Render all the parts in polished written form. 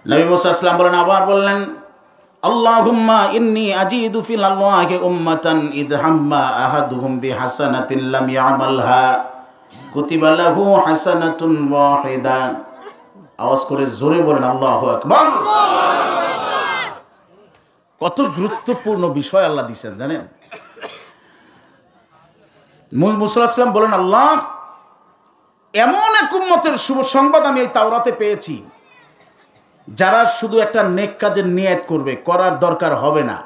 নবী মুসা আসলাম বলেন, আবার বললেন, আল্লাহুম্মা ইন্নী আজিদু ফিল আল্লাহি উম্মাতান ইদ হাম্মা আহাদুহুম বিহাসানাতিন লাম ইয়ামালহা কুতিবা লাহু হাসানাতুন ওয়াহিদা। আওয়াজ করে জোরে বলেন আল্লাহু আকবার। কত গুরুত্বপূর্ণ বিষয় আল্লাহ দিয়েছেন জানেন। মুসা আসলাম বলেন, আল্লাহ, এমন এক উম্মতের শুভ সংবাদ আমি এই তাওরাতে পেয়েছি যারা শুধু একটা নেক কাজের নিয়ত করবে, করার দরকার হবে না,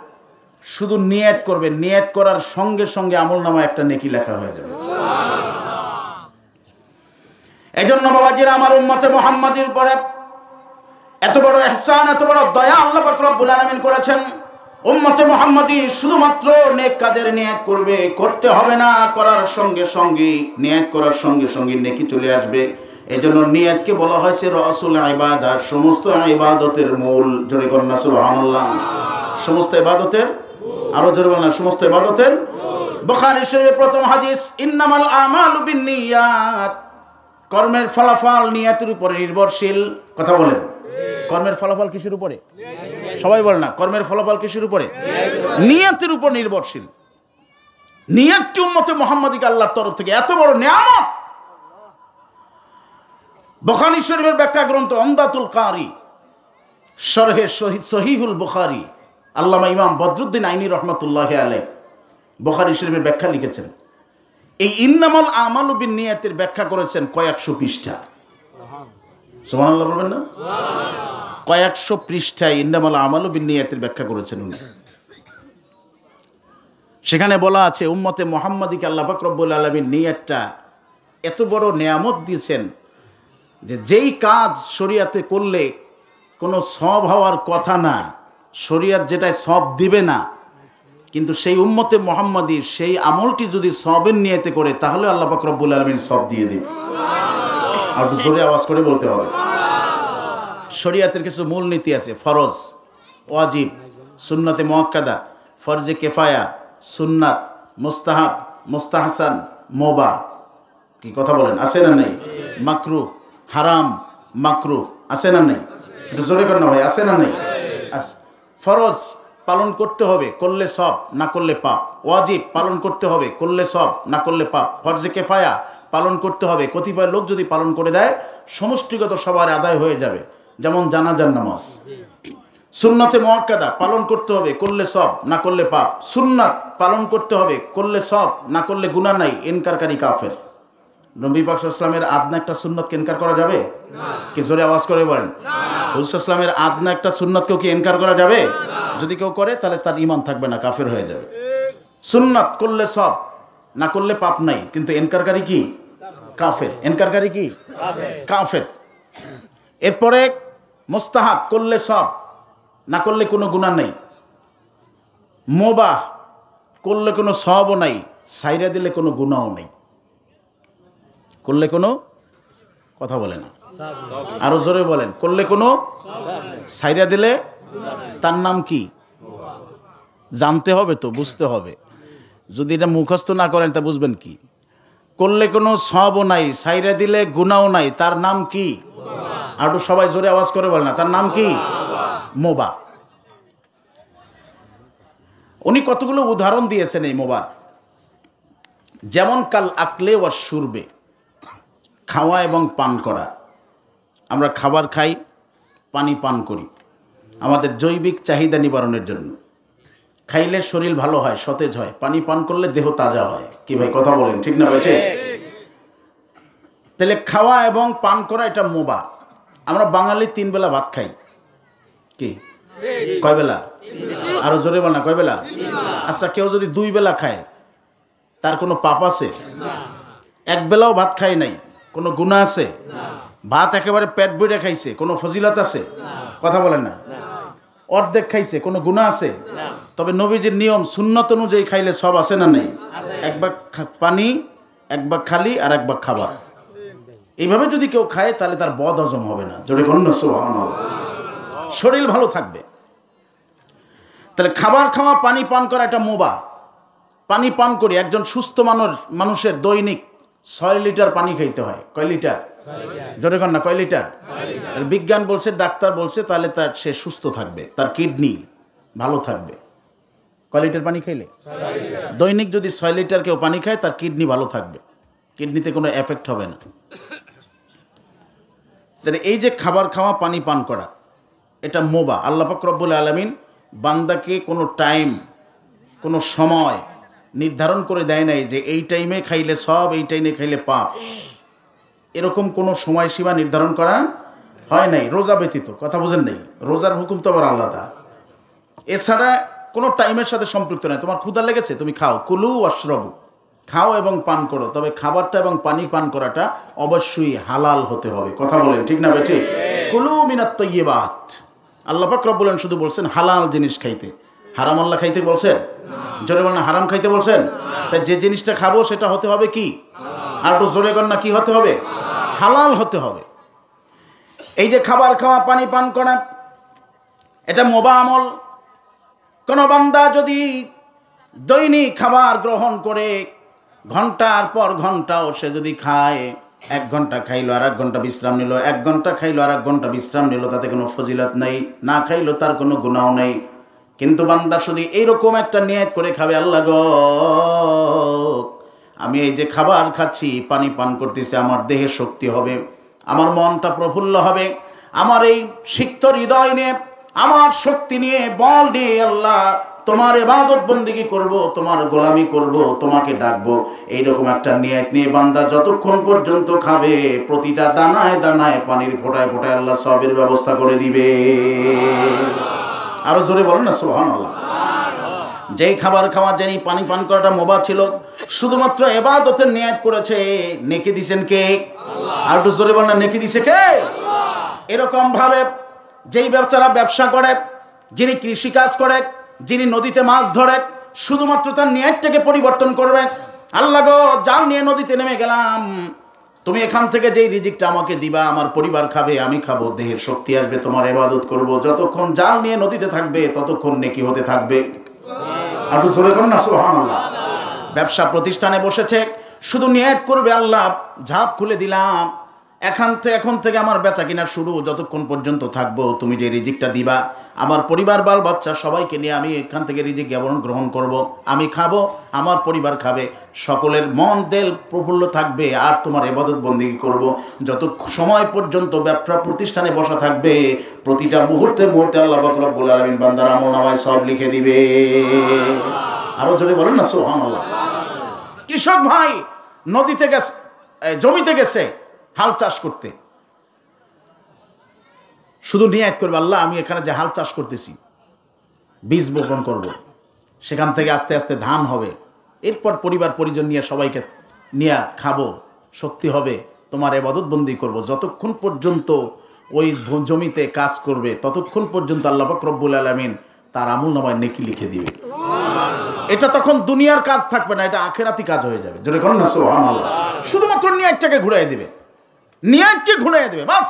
শুধু নিয়ত করবে, নিয়ত করার সঙ্গে সঙ্গে আমলনামায় একটা নেকি লেখা হয়ে যাবে। এজন্য বাবাজিরা, আমার উম্মতে মুহাম্মাদীর উপরে এত বড় ইহসান, এত বড় দয়া আল্লাহ পাক রব্বুল আলামিন করেছেন। উম্মতে মুহাম্মাদী শুধুমাত্র নেক কাজের নিয়ত করবে, করতে হবে না, করার সঙ্গে সঙ্গে, নিয়ত করার সঙ্গে সঙ্গে নেকি চলে আসবে। এজন্য নিয়তকে বলা হয়েছে রাসূল ইবাদত, সমস্ত ইবাদতের মূল। জোরে করুন না সুবহানাল্লাহ। সমস্ত ইবাদতের, আরো জোরে বলেন, সমস্ত ইবাদতের। বুখারী শরীফের প্রথম হাদিস, ইন্নামাল আমালু বিন্নিয়াত, কর্মের ফলাফল নিয়তের উপরে নির্ভরশীল। কথা বলেন, কর্মের ফলাফল কিসের উপরে? সবাই বলে না, কর্মের ফলাফল কিসের উপরে? নিয়তের উপর নির্ভরশীল। নিয়তটি উম্মতে মুহাম্মাদীকে আল্লাহর তরফ থেকে এত বড় নিয়ামত। বুখারী শরীফের ব্যাখ্যা গ্রন্থ উমদাতুল কারি, শরহে সহিহুল বুখারী, আল্লামা ইমাম বদরুদ্দিন আইনি রহমাতুল্লাহি আলাইহি বুখারী শরীফের ব্যাখ্যা লিখেছেন। এই ইন্নামাল আমালু বিন্নিয়াতের ব্যাখ্যা করেছেন কয়েকশো পৃষ্ঠা। সুবহানাল্লাহ বলবেন না? কয়েকশো পৃষ্ঠায় ইন্নামাল আমালু বিন্নিয়াতের ব্যাখ্যা করেছেন উনি। সেখানে বলা আছে, উম্মতে মুহাম্মাদীকে আল্লাহ পাক রব্বুল আলামিন নিয়তটা এত বড় নিয়ামত দিয়েছেন যে যেই কাজ শরীয়তে করলে কোনো সওয়াব হওয়ার কথা না, শরীয়ত যেটায় সওয়াব দিবে না, কিন্তু সেই উম্মতে মুহাম্মাদী সেই আমলটি যদি সওয়াবের নিয়তে করে, তাহলে আল্লাহ পাক রব্বুল আলামিন সওয়াব দিয়ে দিবে। আর জোরে আওয়াজ করে বলতে হবে। শরীয়তের কিছু মূল নীতি আছে, ফরজ, ওয়াজিব, সুন্নতে মুআক্কাদা, ফরজে কিফায়া, সুন্নাত, মুস্তাহাব, মুস্তাহসান, মুবাহ। কি কথা বলেন, আছে না নাই? মাকরুহ, হারাম, মাকরুহ, আছে না নাই? একটু জোরে করেন না ভাই, আছে না নাই? ফরজ পালন করতে হবে, করলে সব, না করলে পাপ। ওয়াজিব পালন করতে হবে, করলে সব, না করলে পাপ। ফরজে কিফায়া পালন করতে হবে, কতিপয় লোক যদি পালন করে দেয় সমষ্টিগত সবার আদায় হয়ে যাবে, যেমন জানাজার নামাজ। সুন্নতে মুআক্কাদা পালন করতে হবে, করলে সব, না করলে পাপ। সুন্নাত পালন করতে হবে, করলে সব, না করলে গুনাহ নাই, ইনকারকারী কাফের। নবী পাক সাল্লাল্লাহু আলাইহি ওয়াসাল্লামের আদনা একটা সুন্নতকে ইনকার করা যাবে? কি জোরে আওয়াজ করে বলেন। রাসূল সাল্লাল্লাহু আলাইহি ওয়াসাল্লামের আদনা একটা সুন্নতকেও কি ইনকার করা যাবে? যদি কেউ করে তাহলে তার ঈমান থাকবে না, কাফের হয়ে যাবে। সুন্নাত করলে সব, না করলে পাপ নাই, কিন্তু ইনকারকারী কি? কাফের। ইনকারকারী কি? কাফের। এরপরে মুস্তাহাব, করলে সব, না করলে কোনো গুনাহ নাই। মুবাহ, করলে কোনো সওয়াবও নাই, সাইরা দিলে কোনো গুনাহও নাই। করলে কোনো, কথা বলে না, আরো জোরে বলেন, করলে কোনো, সাইরা দিলে তার নাম কি? জানতে হবে তো, বুঝতে হবে। যদি এটা মুখস্থ না করেন তা বুঝবেন কি? করলে কোনো সওয়াবও নাই, সাইরা দিলে গুনাহও নাই, তার নাম কি? আর সবাই জোরে আওয়াজ করে বলেন না, তার নাম কি? মুবাহ। উনি কতগুলো উদাহরণ দিয়েছেন এই মুবাহ। যেমন কাল আকলে ওয়া শুরবে, খাওয়া এবং পান করা। আমরা খাবার খাই, পানি পান করি আমাদের জৈবিক চাহিদা নিবারণের জন্য। খাইলে শরীর ভালো হয়, সতেজ হয়। পানি পান করলে দেহ তাজা হয়। কি ভাই কথা বলেন, ঠিক না ভাই? ঠিক। তাহলে খাওয়া এবং পান করা এটা মুবাহ। আমরা বাঙালি 3 বেলা ভাত খাই। কি কয় বেলা? আরো জোরে বল না, কয় বেলা? আচ্ছা, কেউ যদি 2 বেলা খায় তার কোনো পাপ আছে? 1 বেলাও ভাত খায় নাই, কোনো গুনাহ আছে? ভাত একেবারে পেট ভরে খাইছে, কোনো ফজিলত আছে? কথা বলেন না। অর্ধেক খাইছে, কোনো গুনাহ আছে? তবে নবীজির নিয়ম সুন্নত অনুযায়ী খাইলে সব আছে না নেই? 1 ভাগ পানি, 1 ভাগ খালি, আর 1 ভাগ খাবার। এইভাবে যদি কেউ খায় তাহলে তার বদ হজম হবে না। জোরে বলুন না সুবহানাল্লাহ। শরীর ভালো থাকবে। তাহলে খাবার খাওয়া, পানি পান করা এটা মুবাহ। পানি পান করি, একজন সুস্থ মানুষের দৈনিক 6 লিটার পানি খাইতে হয়। কয় লিটার? জোরে কর না, কয় লিটার? আর বিজ্ঞান বলছে, ডাক্তার বলছে, তাহলে সে সুস্থ থাকবে, তার কিডনি ভালো থাকবে। কয় লিটার পানি খাইলে? দৈনিক যদি 6 লিটার কেউ পানি খায়, তার কিডনি ভালো থাকবে, কিডনিতে কোনো এফেক্ট হবে না। তাহলে এই যে খাবার খাওয়া, পানি পান করা, এটা মোবা। আল্লাহ পাক রব্বুল আলামিন বান্দাকে কোনো টাইম, কোনো সময় নির্ধারণ করে দেয় নাই যে এই টাইমে খাইলে সব, এই টাইমে খাইলে পাপ। এরকম কোনো সময়সীমা নির্ধারণ করা হয় নাই, রোজা ব্যতীত। কথা বুঝেন নাই? রোজার হুকুম তো আবার আলাদা। এছাড়া কোনো টাইমের সাথে সম্পৃক্ত নয়। তোমার ক্ষুধা লেগেছে, তুমি খাও, কুলু ওয়াশরাবু, খাও এবং পান করো, তবে খাবারটা এবং পানি পান করাটা অবশ্যই হালাল হতে হবে। কথা বলেন ঠিক না বেঠিক? কুলু মিনাত তাইয়্যিবাত, আল্লাহ পাক রব্বুল আলামিন শুধু বলছেন হালাল জিনিস খাইতে, হারাম আল্লাহ খাইতে বলছেন? জোরে বলেন, হারাম খাইতে বলছেন? তাই যে জিনিসটা খাবো সেটা হতে হবে কি? আর একটু জোরে কর না, কি হতে হবে? হালাল হতে হবে। এই যে খাবার খাওয়া, পানি পান করা, এটা মোবা আমল। কোন বান্দা যদি দৈনিক খাবার গ্রহণ করে ঘন্টার পর ঘন্টাও সে যদি খায়, 1 ঘন্টা খাইলো আর 1 ঘন্টা বিশ্রাম নিল, 1 ঘন্টা খাইলো আর 1 ঘন্টা বিশ্রাম নিল, তাতে কোনো ফজিলত নাই, না খাইলো তার কোনো গুনাহ নাই। কিন্তু বান্দা শুধু এইরকম একটা নিয়ত করে খাবে, আল্লাহ গো, আমি এই যে খাবার খাচ্ছি, পানি পান করতেছি, আমার দেহে শক্তি হবে, আমার মনটা প্রফুল্ল হবে, আমার এই সিক্ত হৃদয় নিয়ে, আমার শক্তি নিয়ে, বল নিয়ে আল্লাহ তোমার ইবাদত বন্দেগী করব, তোমার গোলামি করব, তোমাকে ডাকবো, এইরকম একটা নিয়ত নিয়ে বান্দা যতক্ষণ পর্যন্ত খাবে, প্রতিটা দানায় দানায় পানির ফোঁটায় ফোঁটায় আল্লাহ সবের ব্যবস্থা করে দিবে। আরো জোরে বলেন না সুবহানাল্লাহ। যেই খাবার খাওয়া, যেই পানি পান করাটা মোবা ছিল, শুধুমাত্র ইবাদতের নিয়ত করেছে, নেকি দিবেন কে? আল্লাহ। আর একটু জোরে বলেন না, নেকি দিছে কে? আল্লাহ। এরকম ভাবে যেই বেচারা ব্যবসা করে, যিনি কৃষি কাজ করে, যিনি নদীতে মাছ ধরে, শুধুমাত্র তার নিয়তটাকে পরিবর্তন করবে, আল্লাহ গো, জাল নিয়ে নদীতে নেমে গেলাম, তুমি এখান থেকে যেই রিজিকটা আমাকে দিবা, আমার পরিবার খাবে, আমি খাবো, দেহের শক্তি আসবে, তোমার ইবাদত করব। যতক্ষণ জাল নিয়ে নদীতে থাকবে, ততক্ষণ নেকি হতে থাকবে। আর জোরে করেন না সুবহানাল্লাহ। ব্যবসা প্রতিষ্ঠানে বসেছে, শুধু নিয়ত করবে, আল্লাহ ঝাপ খুলে দিলাম, এখন থেকে আমার বেচা কিনা শুরু, যতক্ষণ পর্যন্ত থাকবো তুমি যে রিজিকটা দিবা, আমার পরিবার, বাল বাচ্চা সবাইকে নিয়ে আমি এখান থেকে রিজিক গ্রহণ করব, আমি খাবো, আমার পরিবার খাবে, সকলের মন দিল প্রফুল্ল থাকবে, আর তোমার ইবাদত বন্দেগী করব। যত সময় পর্যন্ত ব্যবসা প্রতিষ্ঠানে বসা থাকবে, প্রতিটা মুহূর্তে মুহূর্তে আল্লাহ পাক রব্বুল আলামিন বান্দার আমলনামায় সব লিখে দিবে। আরো জোরে বলেন না সুবহানাল্লাহ। কৃষক ভাই নদীতে গেছে, জমিতে গেছে হাল চাষ করতে, শুধু নিয়ত করবে, আল্লাহ আমি এখানে যে হাল চাষ করতেছি, বীজ বপন করব, সেখান থেকে আস্তে আস্তে ধান হবে, এরপর পরিবার পরিজন নিয়ে সবাইকে নিয়ে খাবো, শক্তি হবে, তোমার ইবাদত বন্দেগী করব। যতক্ষণ পর্যন্ত ওই জমিতে কাজ করবে, ততক্ষণ পর্যন্ত আল্লাহ পাক রব্বুল আলামিন তার আমলনামায় নেকি লিখে দিবে। এটা তখন দুনিয়ার কাজ থাকবে না, এটা আখিরাতি কাজ হয়ে যাবে। জোরে বলেন না সুবহানাল্লাহ। শুধুমাত্র নিয়তটাকে ঘুরাই দিবে, নিয়তকে ঘুরাই দিবে, বাস।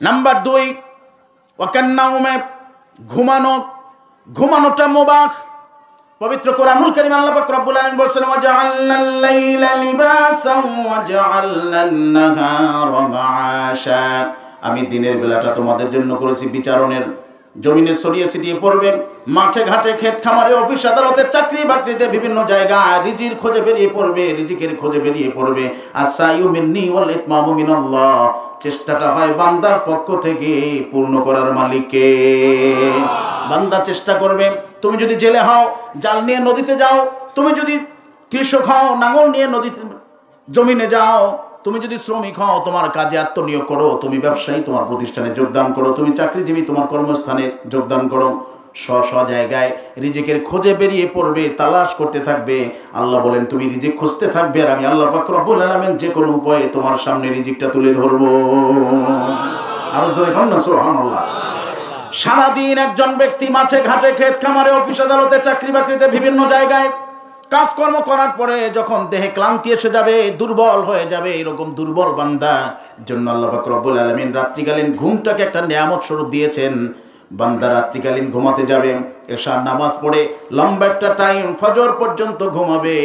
নাম্বার 2, ওয়াকান্নাউমে, ঘুমানোটা মুবাহ। পবিত্র কোরআনুল কারীম আল্লাহ পাক রব্বুল আলামিন বলেছেন, ওয়াজআলনাল লাইলা লিবাসান ওয়াজআলনান নাহারা মাআশা, আমি দিনের বেলাটা তোমাদের জন্য করেছি বিচারণের, জমিনে ছড়িয়ে ছিটিয়ে পড়বে, মাঠে ঘাটে, ক্ষেত খামারে, অফিস আদালতে, চাকরি বাকরিতে, বিভিন্ন জায়গায় রিজিকের খোঁজে বেরিয়ে পড়বে। আসাইউ মিন্নি ওয়াল ইতমামু মিনাল্লাহ, চেষ্টাটা হয় বান্দার পক্ষ থেকে, পূর্ণ করার মালিককে। বান্দা চেষ্টা করবে। তুমি যদি জেলে হও, জাল নিয়ে নদীতে যাও, তুমি যদি কৃষক হও, নাঙল নিয়ে নদীতে জমিনে যাও, তুমি যদি শ্রমিক হও, তোমার কাজে আত্মনিয়োগ করো, তুমি ব্যবসায়ী, তোমার প্রতিষ্ঠানে যোগদান করো, তুমি চাকরিজীবী, তোমার কর্মস্থানে যোগদান করো, স্ব জায়গায় রিজিকের খোঁজে বেরিয়ে পড়বে, তালাশ করতে থাকবে। আল্লাহ বলেন তুমি রিজিক খুঁজতে থাকবে, আর আমি আল্লাহ পাক রব্বুল আলামিন যে কোনো উপায়ে তোমার সামনে রিজিকটা তুলে ধরবো। আরো জোরে বলেন না সুবহানাল্লাহ। সারাদিন একজন ব্যক্তি মাঠে ঘাটে, ক্ষেত খামারে, অফিস আদালতে, চাকরি বাকরিতে, বিভিন্ন জায়গায় কাজকর্ম করার পরে যখন দেহে ক্লান্তি এসে যাবে, দুর্বল হয়ে যাবে, এরকম দুর্বল বান্দার জন্য আল্লাহ পাক রব্বুল আলামিন রাত্রিকালীন ঘুমটাকে একটা নিয়ামত স্বরূপ দিয়েছেন। বান্দা রাত্রিকালীন ঘুমাতে যাবে, এশার নামাজ পড়ে লম্বা একটা টাইম ফজর পর্যন্ত ঘুমাবে।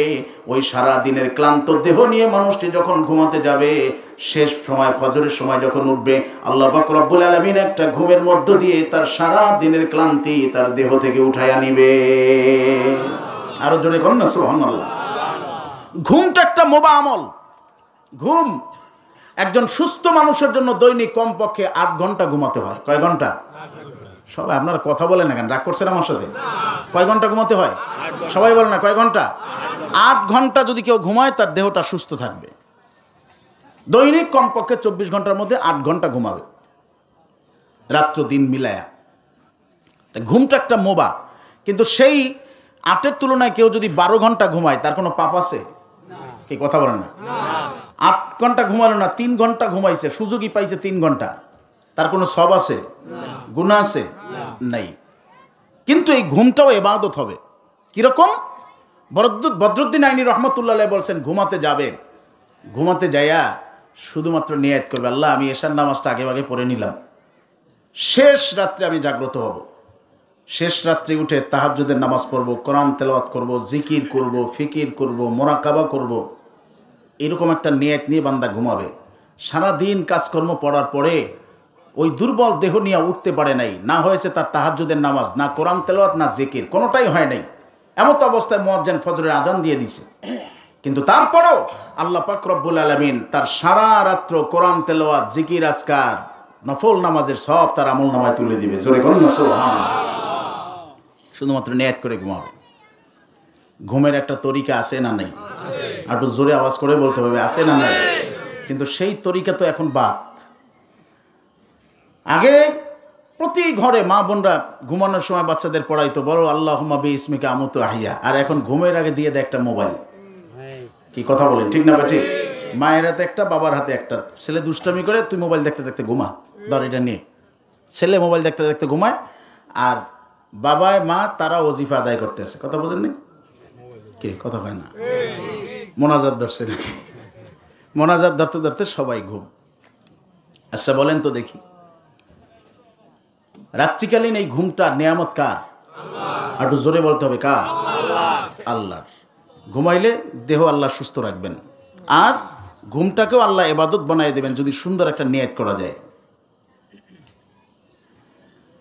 ওই সারা দিনের ক্লান্ত দেহ নিয়ে মানুষটি যখন ঘুমাতে যাবে, শেষ সময় ফজরের সময় যখন উঠবে, আল্লাহ পাক রব্বুল আলামিন একটা ঘুমের মধ্য দিয়ে তার সারা দিনের ক্লান্তি তার দেহ থেকে উঠাইয়া নিবে। আরো জোরে কর না সুবহানাল্লাহ। ঘুমটা একটা মোবা আমল। ঘুম একজন সুস্থ মানুষের জন্য দৈনিক কমপক্ষে 8 ঘন্টা ঘুমাতে হয়। কয় ঘন্টা? সবাই আপনারা কথা বলেন না কেন? রাগ করছেন আমার সাথে? কয় ঘন্টা ঘুমাতে হয়? সবাই বলেন না কয় ঘন্টা? 8 ঘন্টা যদি কেউ ঘুমায় তার দেহটা সুস্থ থাকবে। দৈনিক কমপক্ষে 24 ঘন্টার মধ্যে 8 ঘন্টা ঘুমাবে, রাত্র দিন মিলায়া। ঘুমটা একটা মোবা, কিন্তু সেই 8-এর তুলনায় কেউ যদি 12 ঘন্টা ঘুমায় তার কোনো পাপ আছে? কি কথা বলেন না? 8 ঘন্টা ঘুমালো না, 3 ঘন্টা ঘুমাইছে, সুযোগই পাইছে 3 ঘন্টা, তার কোনো সব আছে? গুনাহ আছে? নাই। কিন্তু এই ঘুমটাও ইবাদত হবে। কিরকম? বদরুদ্দিন আইনি রহমতুল্লাহ আলাইহি বলছেন, ঘুমাতে যাবে, ঘুমাতে যাইয়া শুধুমাত্র নিয়াত করবে, আল্লাহ আমি এশার নামাজটা আগে আগে পড়ে নিলাম, শেষ রাত্রে আমি জাগ্রত হব, শেষ রাত্রে উঠে তাহাজ্জুদের নামাজ পড়ব, কোরআন তেলাওয়াত করব, জিকির করব, ফিকির করব, মোরাকাবা করব। এরকম একটা নিয়ত নিয়ে বান্দা ঘুমাবে। সারা দিন কাজকর্ম পড়ার পরে ওই দুর্বল দেহ নিয়ে উঠতে পারে নাই, না হয়েছে তার তাহাজ্জুদের নামাজ, না কোরআন তেলাওয়াত, না জিকির, কোনোটাই হয় নাই। এমত অবস্থায় মুয়াজ্জিন ফজরের আজান দিয়ে দিছে, কিন্তু তারপরেও আল্লাহ পাক রব্বুল আলামিন তার সারা রাত্র কোরআন তেলাওয়াত, জিকির, আজকার, নফল নামাজের সব তার আমল নামায় তুলে দিবে। জোরে বলুন না সুবহানাল্লাহ। শুধুমাত্র নিয়ত করে ঘুমাবে। ঘুমের একটা তরিকা আছে না নাই? একটু জোরে আওয়াজ করে বলতে হবে, আছে না নাই? কিন্তু সেই তরিকা তো এখন বাদ। আগে প্রতি ঘরে মা বোনরা ঘুমানোর সময় বাচ্চাদের পড়াইতো, বলো আল্লাহুম্মা বিইসমিকা আমুতু আহিয়া, আর এখন ঘুমের আগে দিয়ে দেয় একটা মোবাইল। কি কথা বলেন, ঠিক না ঠিক? মায়ের হাতে একটা, বাবার হাতে একটা। ছেলে দুষ্টামি করে, তুই মোবাইল দেখতে দেখতে ঘুমা, ধর এটা নিয়ে। ছেলে মোবাইল দেখতে দেখতে ঘুমায়, আর বাবায় মা তারা ওজিফা আদায় করতেছে। কথা বোঝেন নি? কে কথা কয় না? মোনাজাত ধরছে নাকি? মোনাজাত ধরতে ধরতে সবাই ঘুম। আচ্ছা বলেন তো দেখি, রাত্রিকালীন এই ঘুমটা নিয়ামত কার? একটু জোরে বলতে হবে, কার? আল্লাহর। ঘুমাইলে দেহ আল্লাহ সুস্থ রাখবেন, আর ঘুমটাকেও আল্লাহ ইবাদত বানায় দেবেন যদি সুন্দর একটা নিয়ত করা যায়।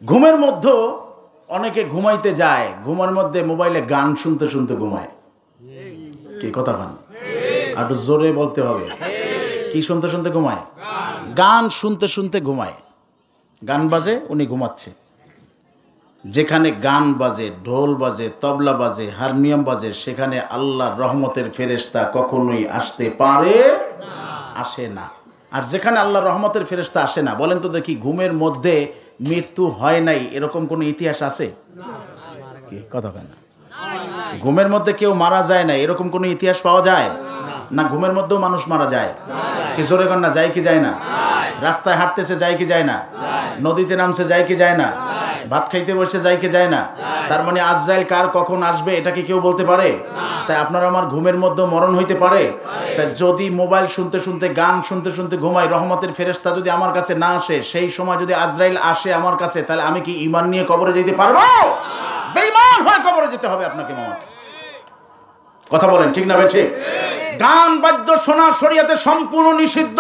ঘুমের মধ্যে অনেকে ঘুমাইতে যায়, ঘুমের মধ্যে মোবাইলে গান শুনতে শুনতে ঘুমায়। কি কথা বলেন? একটু জোরে বলতে হবে। কি শুনতে শুনতে ঘুমায়? গান শুনতে শুনতে ঘুমায়। গান বাজে, উনি ঘুমাচ্ছে। যেখানে গান বাজে, ঢোল বাজে, তবলা বাজে, হারমোনিয়াম বাজে, সেখানে আল্লাহর রহমতের ফেরেশতা কখনোই আসতে পারে না, আসে না। আর যেখানে আল্লাহর রহমতের ফেরেশতা আসে না, বলেন তো দেখি, ঘুমের মধ্যে মৃত্যু হয় নাই এরকম কোনো ইতিহাস আছে? কি কথা কেন? ঘুমের মধ্যে কেউ মারা যায় না এরকম কোনো ইতিহাস পাওয়া যায় না? ঘুমের মধ্যেও মানুষ মারা যায়। কি জোরে কর না, যায় কি যায় না? রাস্তায় হাঁটতেছে, যায় কি যায় না? নদীতে নামছে, যায় কি যায় না? ভাত খাইতে বসে, যায় কি যায় না? তার মানে আজরাইল কার কখন আসবে এটা কি কেউ বলতে পারে? তাই আপনার আমার ঘুমের মধ্যে মরণ হইতে পারে। তাই যদি মোবাইল শুনতে শুনতে, গান শুনতে শুনতে ঘুমাই, রহমতের ফেরেশতা যদি আমার কাছে না আসে, সেই সময় যদি আজরাইল আসে আমার কাছে, তাহলে আমি কি ঈমান নিয়ে কবরে যেতে পারবো? বেঈমান হয়ে কবরে যেতে হবে আপনাকে মামাকে। কথা বলেন, ঠিক না? ঠিক। গান বাদ্য শোনা শরীয়তে সম্পূর্ণ নিষিদ্ধ।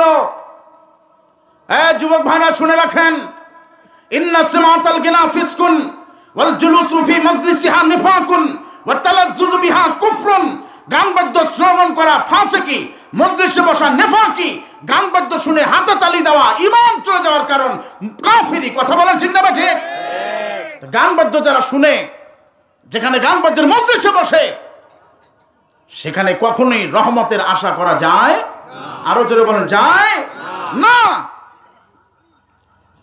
যুবক ভাইরা শুনে রাখেন, ইন্না সিমাতাল গিনা ফিসকুন ওয়াল জুলুসু ফি মাজলিসিহা নিফাকুন ওয়া তালাজ্জুযু বিহা কুফরুন। গান বাদ্য শ্রবণ করা ফাসিকি, মজলিসে বসা নেফাকি, গান বাদ্য শুনে হাতে তালি দেওয়া ঈমান চলে যাওয়ার কারণ কাফিরি। কথা বলেন, ঠিক না ঠিক? গান বাদ্য যারা শুনে, যেখানে গান বাদ্যের মজলিসে বসে, সেখানে কখনোই রহমতের আশা করা যায়? আরো জোরে বলেন, যায় না।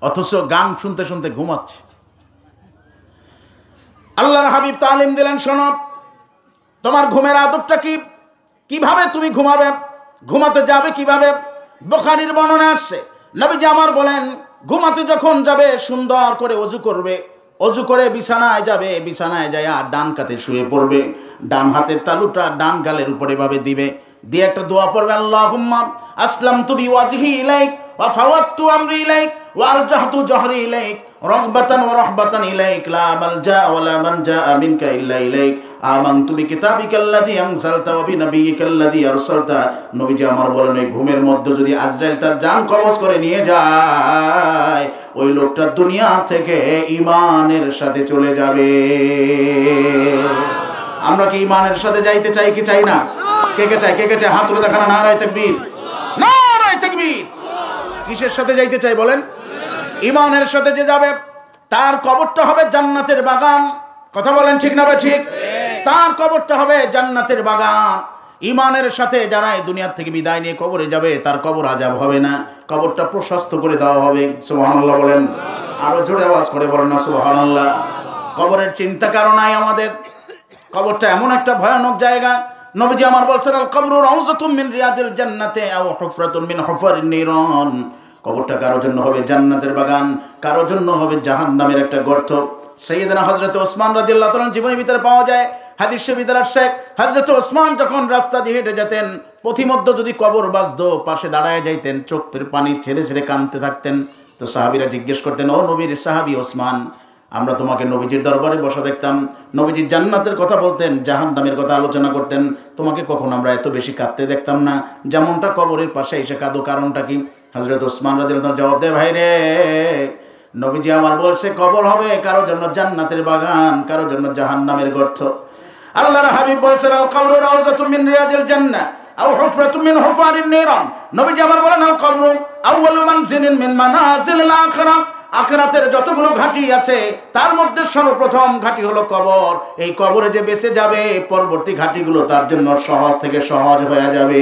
অথচ গান শুনতে শুনতে ঘুমাচ্ছে। আল্লাহর হাবিব তালিম দিলেন, শোনো, তোমার ঘুমের আদবটা কি, কিভাবে তুমি ঘুমাবে, ঘুমাতে যাবে কিভাবে। বুখারীর বর্ণনা আসছে, নবীজি আমার বলেন, ঘুমাতে যখন যাবে সুন্দর করে ওযু করবে, ওযু করে বিছানায় যাবে, বিছানায় যায় আর ডান কাতে শুয়ে পড়বে, ডান হাতের তালুটা ডান গালের উপরে ভাবে দিবে, দিয়ে একটা দোয়া পড়বে, আল্লাহুম্মা আসলামতু বিওয়াজহি ইলাইক ওয়া ফাওয়াততু আমরি ইলাইক ওয়া আলজাহতু জহরি ইলাইক রাগবাতান ওয়া রাহবাতান ইলাইক লা মালজা ওয়া লা মানজা মিনকা ইল্লা ইলাইক আমানতু বিকিতাবিকাল্লাযী আনজালতা ওয়া বিনাবিয়িকাল্লাযী আরসালতা। নবীজি আমার বলেন, ওই ঘুমের মধ্যে যদি আজরাইল তার জান কবজ করে নিয়ে যায়, ওই লোকটা দুনিয়া থেকে ঈমানের সাথে চলে যাবে। আমরা কি ঈমানের সাথে যাইতে চাই কি চাই না? কে কে চাই? কে কে চাই? হাত তুলে দেখান। নারায়ে তাকবীর, নারায়ে তাকবীর। কিসের সাথে যাইতে চাই বলেন? ঈমানের সাথে যে যাবে তার কবরটা হবে জান্নাতের বাগান। কথা বলেন ঠিক না ঠিক? তার কবরটা হবে জান্নাতের বাগান। ঈমানের সাথে যারা এই দুনিয়া থেকে বিদায় নিয়ে কবরে যাবে তার কবর আযাব হবে না, কবরটা প্রশস্ত করে দেওয়া হবে। সুবহানাল্লাহ বলেন। আরো জোরে আওয়াজ করে বলেন না সুবহানাল্লাহ। কবরের চিন্তা কারণাই আমাদের। কবরটা এমন একটা ভয়ানক জায়গা, নবীজি আমার বলছেন, আল কবরু রাউযাতুম মিন রিয়াজিল জান্নাতি আও হুফরাতুন মিন হুফারিন নিরান। কবরটা কারোর জন্য হবে জান্নাতের বাগান, কারোর জন্য হবে জাহান্নামের একটা গর্ত। সাইয়েদনা হযরত ওসমান রাদিয়াল্লাহু তাআলার জীবনের ভিতরে পাওয়া যায়, হাদিস শরীফের শেখ হযরত ওসমান যখন রাস্তা দিয়ে হেঁটে যেতেন, পথিমধ্যে যদি কবর বাজতো পাশে দাঁড়ায় যাইতেন, চোখের পানি ছেড়ে ছেড়ে কাঁদতে থাকতেন। তো সাহাবীরা জিজ্ঞেস করতেন, ও নবীর সাহাবী ওসমান, আমরা তোমাকে নবীজির দরবারে বসা দেখতাম, নবীজির জান্নাতের কথা বলতেন, জাহান্নামের কথা আলোচনা করতেন, তোমাকে কখন আমরা এত বেশি কাঁদতে দেখতাম না, যেমনটা কবরের পাশে এসে কাঁদো, কারণটা কি? হযরত ওসমান রাদিয়াল্লাহু তাআলা জবাব দেয়, ভাই রে, নবীজি আমার বলছে কবর হবে কারোর জন্য জান্নাতের বাগান, কারোর জন্য জাহান্নামের গর্ত। আল্লাহর হাবিব বলেছেন, আল কবরু রাউযাতুম মিন রিয়াজিল জান্নাহ আও হুফরাতুম মিন হুফারিন নিরান। নবীজি আমার বলেন, আল কবরু আউয়ালু মানজিলিন মিন মানাজিলিল আখিরাহ। আখিরাতের যতগুলো ঘাঁটি আছে তার মধ্যে সর্বপ্রথম ঘাঁটি হলো কবর। এই কবরে যে বেঁচে যাবে, পরবর্তী ঘাঁটিগুলো তার জন্য সহজ থেকে সহজ হয়ে যাবে।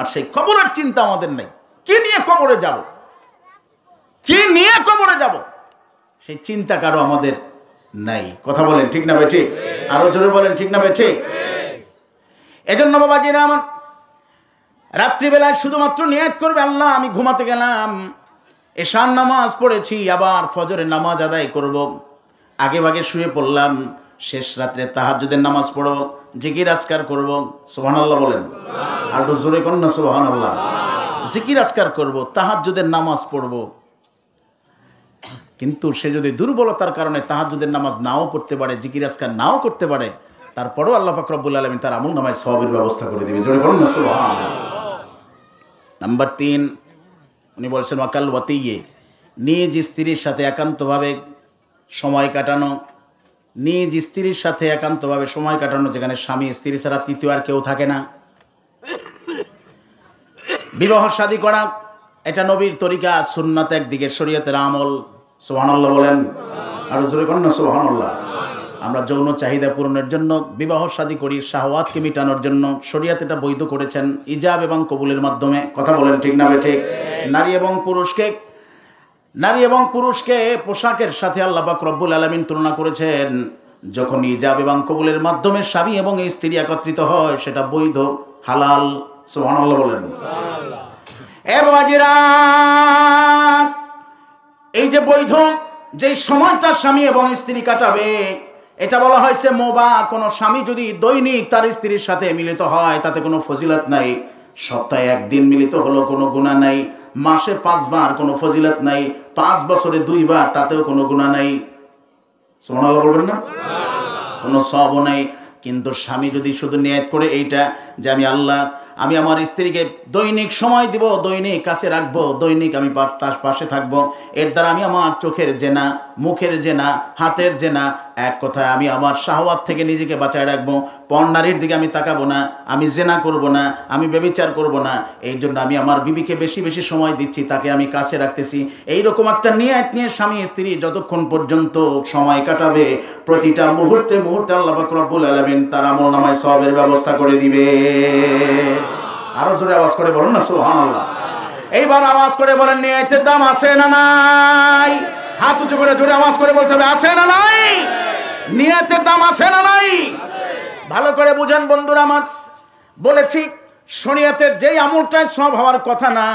আর সেই কবরের চিন্তা আমাদের নাই। কি নিয়ে কবরে যাব, কি নিয়ে কবরে যাব, সেই চিন্তা কারো আমাদের নাই। কথা বলেন ঠিক না ভাই ঠিক? আরো জোরে বলেন ঠিক না ভাই ঠিক? এজন্য বাবাজিরা আমার, রাত্রিবেলায় শুধুমাত্র নিয়ত করবে, আল্লাহ আমি ঘুমাতে গেলাম, এশার নামাজ পড়েছি, আবার ফজরের নামাজ আদায় করব, আগে ভাগে শুয়ে পড়লাম, শেষ রাত্রে তাহাজ্জুদের নামাজ পড়ব, জিকির আজকার করব। সুবহানাল্লাহ বলেন। আর একটু জোরে করুন না সুবহানাল্লাহ। জিকির আজকার করব, তাহাজ্জুদের নামাজ পড়ব। কিন্তু সে যদি দুর্বলতার কারণে তাহাজ্জুদের নামাজ নাও পড়তে পারে, জিকির আজকার নাও করতে পারে, তারপরেও আল্লাহ পাক রব্বুল আলামিন তার আমল নামায় সওয়াবের ব্যবস্থা করে দিবেন। জোরে করুন না সুবহানাল্লাহ। নাম্বার 3, উনি বলছেন ওয়াকাল ওয়াতিয়ে, নিজ স্ত্রীর সাথে একান্তভাবে সময় কাটানো। নিজ স্ত্রীর সাথে একান্তভাবে সময় কাটানো, যেখানে স্বামী স্ত্রী ছাড়া তৃতীয় আর কেউ থাকে না। বিবাহ শাদী করা এটা নবীর তরিকা, সুন্নাত একদিকে, শরীয়তের আমল। সুবহানাল্লাহ বলেন। আর জোরে করুন না সুবহানাল্লাহ। আমরা যৌন চাহিদা পূরণের জন্য বিবাহ শাদী করি, শাহওয়াতকে মিটানোর জন্য। শরীয়ত এটা বৈধ করেছেন ইজাব এবং কবুলের মাধ্যমে। কথা বলেন ঠিক না ঠিক? নারী এবং পুরুষকে পোশাকের সাথে আল্লাহ পাক রব্বুল আলামিন তুলনা করেছেন। যখন ইজাব এবং কবুলের মাধ্যমে স্বামী এবং স্ত্রী একত্রিত হয়, সেটা বৈধ, হালাল। সুবহানাল্লাহ বলেন। এ বাবাজিরা, এই যে বৈধ যে সময়টা স্বামী এবং স্ত্রী কাটাবে, এটা বলা হয়েছে মোবা। কোনো স্বামী যদি দৈনিক তার স্ত্রীর সাথে মিলিত হয়, তাতে কোনো ফজিলত নাই। সপ্তাহে 1 দিন মিলিত হলো, কোনো গুনাহ নাই। মাসে 5 বার, কোনো ফজিলত নাই। 5 বছরে 2 বার, তাতেও কোনো গুনাহ নাই। সুবহানাল্লাহ বলবেন না? কোনো সওয়াবও নাই। কিন্তু স্বামী যদি শুধু নিয়ত করে এইটা, যে আমি আমার স্ত্রীকে দৈনিক সময় দিব, দৈনিক কাছে রাখবো, দৈনিক আমি তার পাশে থাকবো, এর দ্বারা আমি আমার চোখের জেনা, মুখের জেনা, হাতের জেনা, এক কথায় আমি আমার শাহওয়াত থেকে নিজেকে বাঁচায় রাখবো, পর নারীর দিকে আমি তাকাবো না, আমি জেনা করব না, আমি ব্যভিচার করব না, এই জন্য আমি আমার বিবিকে বেশি বেশি সময় দিচ্ছি, তাকে আমি কাছে রাখতেছি। এইরকম একটা নিয়ত নিয়ে স্বামী স্ত্রী যতক্ষণ পর্যন্ত সময় কাটাবে, প্রতিটা মুহূর্তে মুহূর্তে আল্লাহ পাক রব্বুল আলামিন তার আমলনামায় সওয়াবের ব্যবস্থা করে দিবে। আরো জোরে আওয়াজ করে বলুন না সুবহানাল্লাহ। এইবার আওয়াজ করে বলেন, নিয়তের দাম আছে না নাই? হাত উঁচু করে জোরে আওয়াজ করে বলতে হবে, আছে না নাই? নিয়তের দাম আছে না নাই? ভালো করে বুঝেন বন্ধুরা আমার। বলেছি শরীয়তের যেই আমলটায় সব হওয়ার কথা না,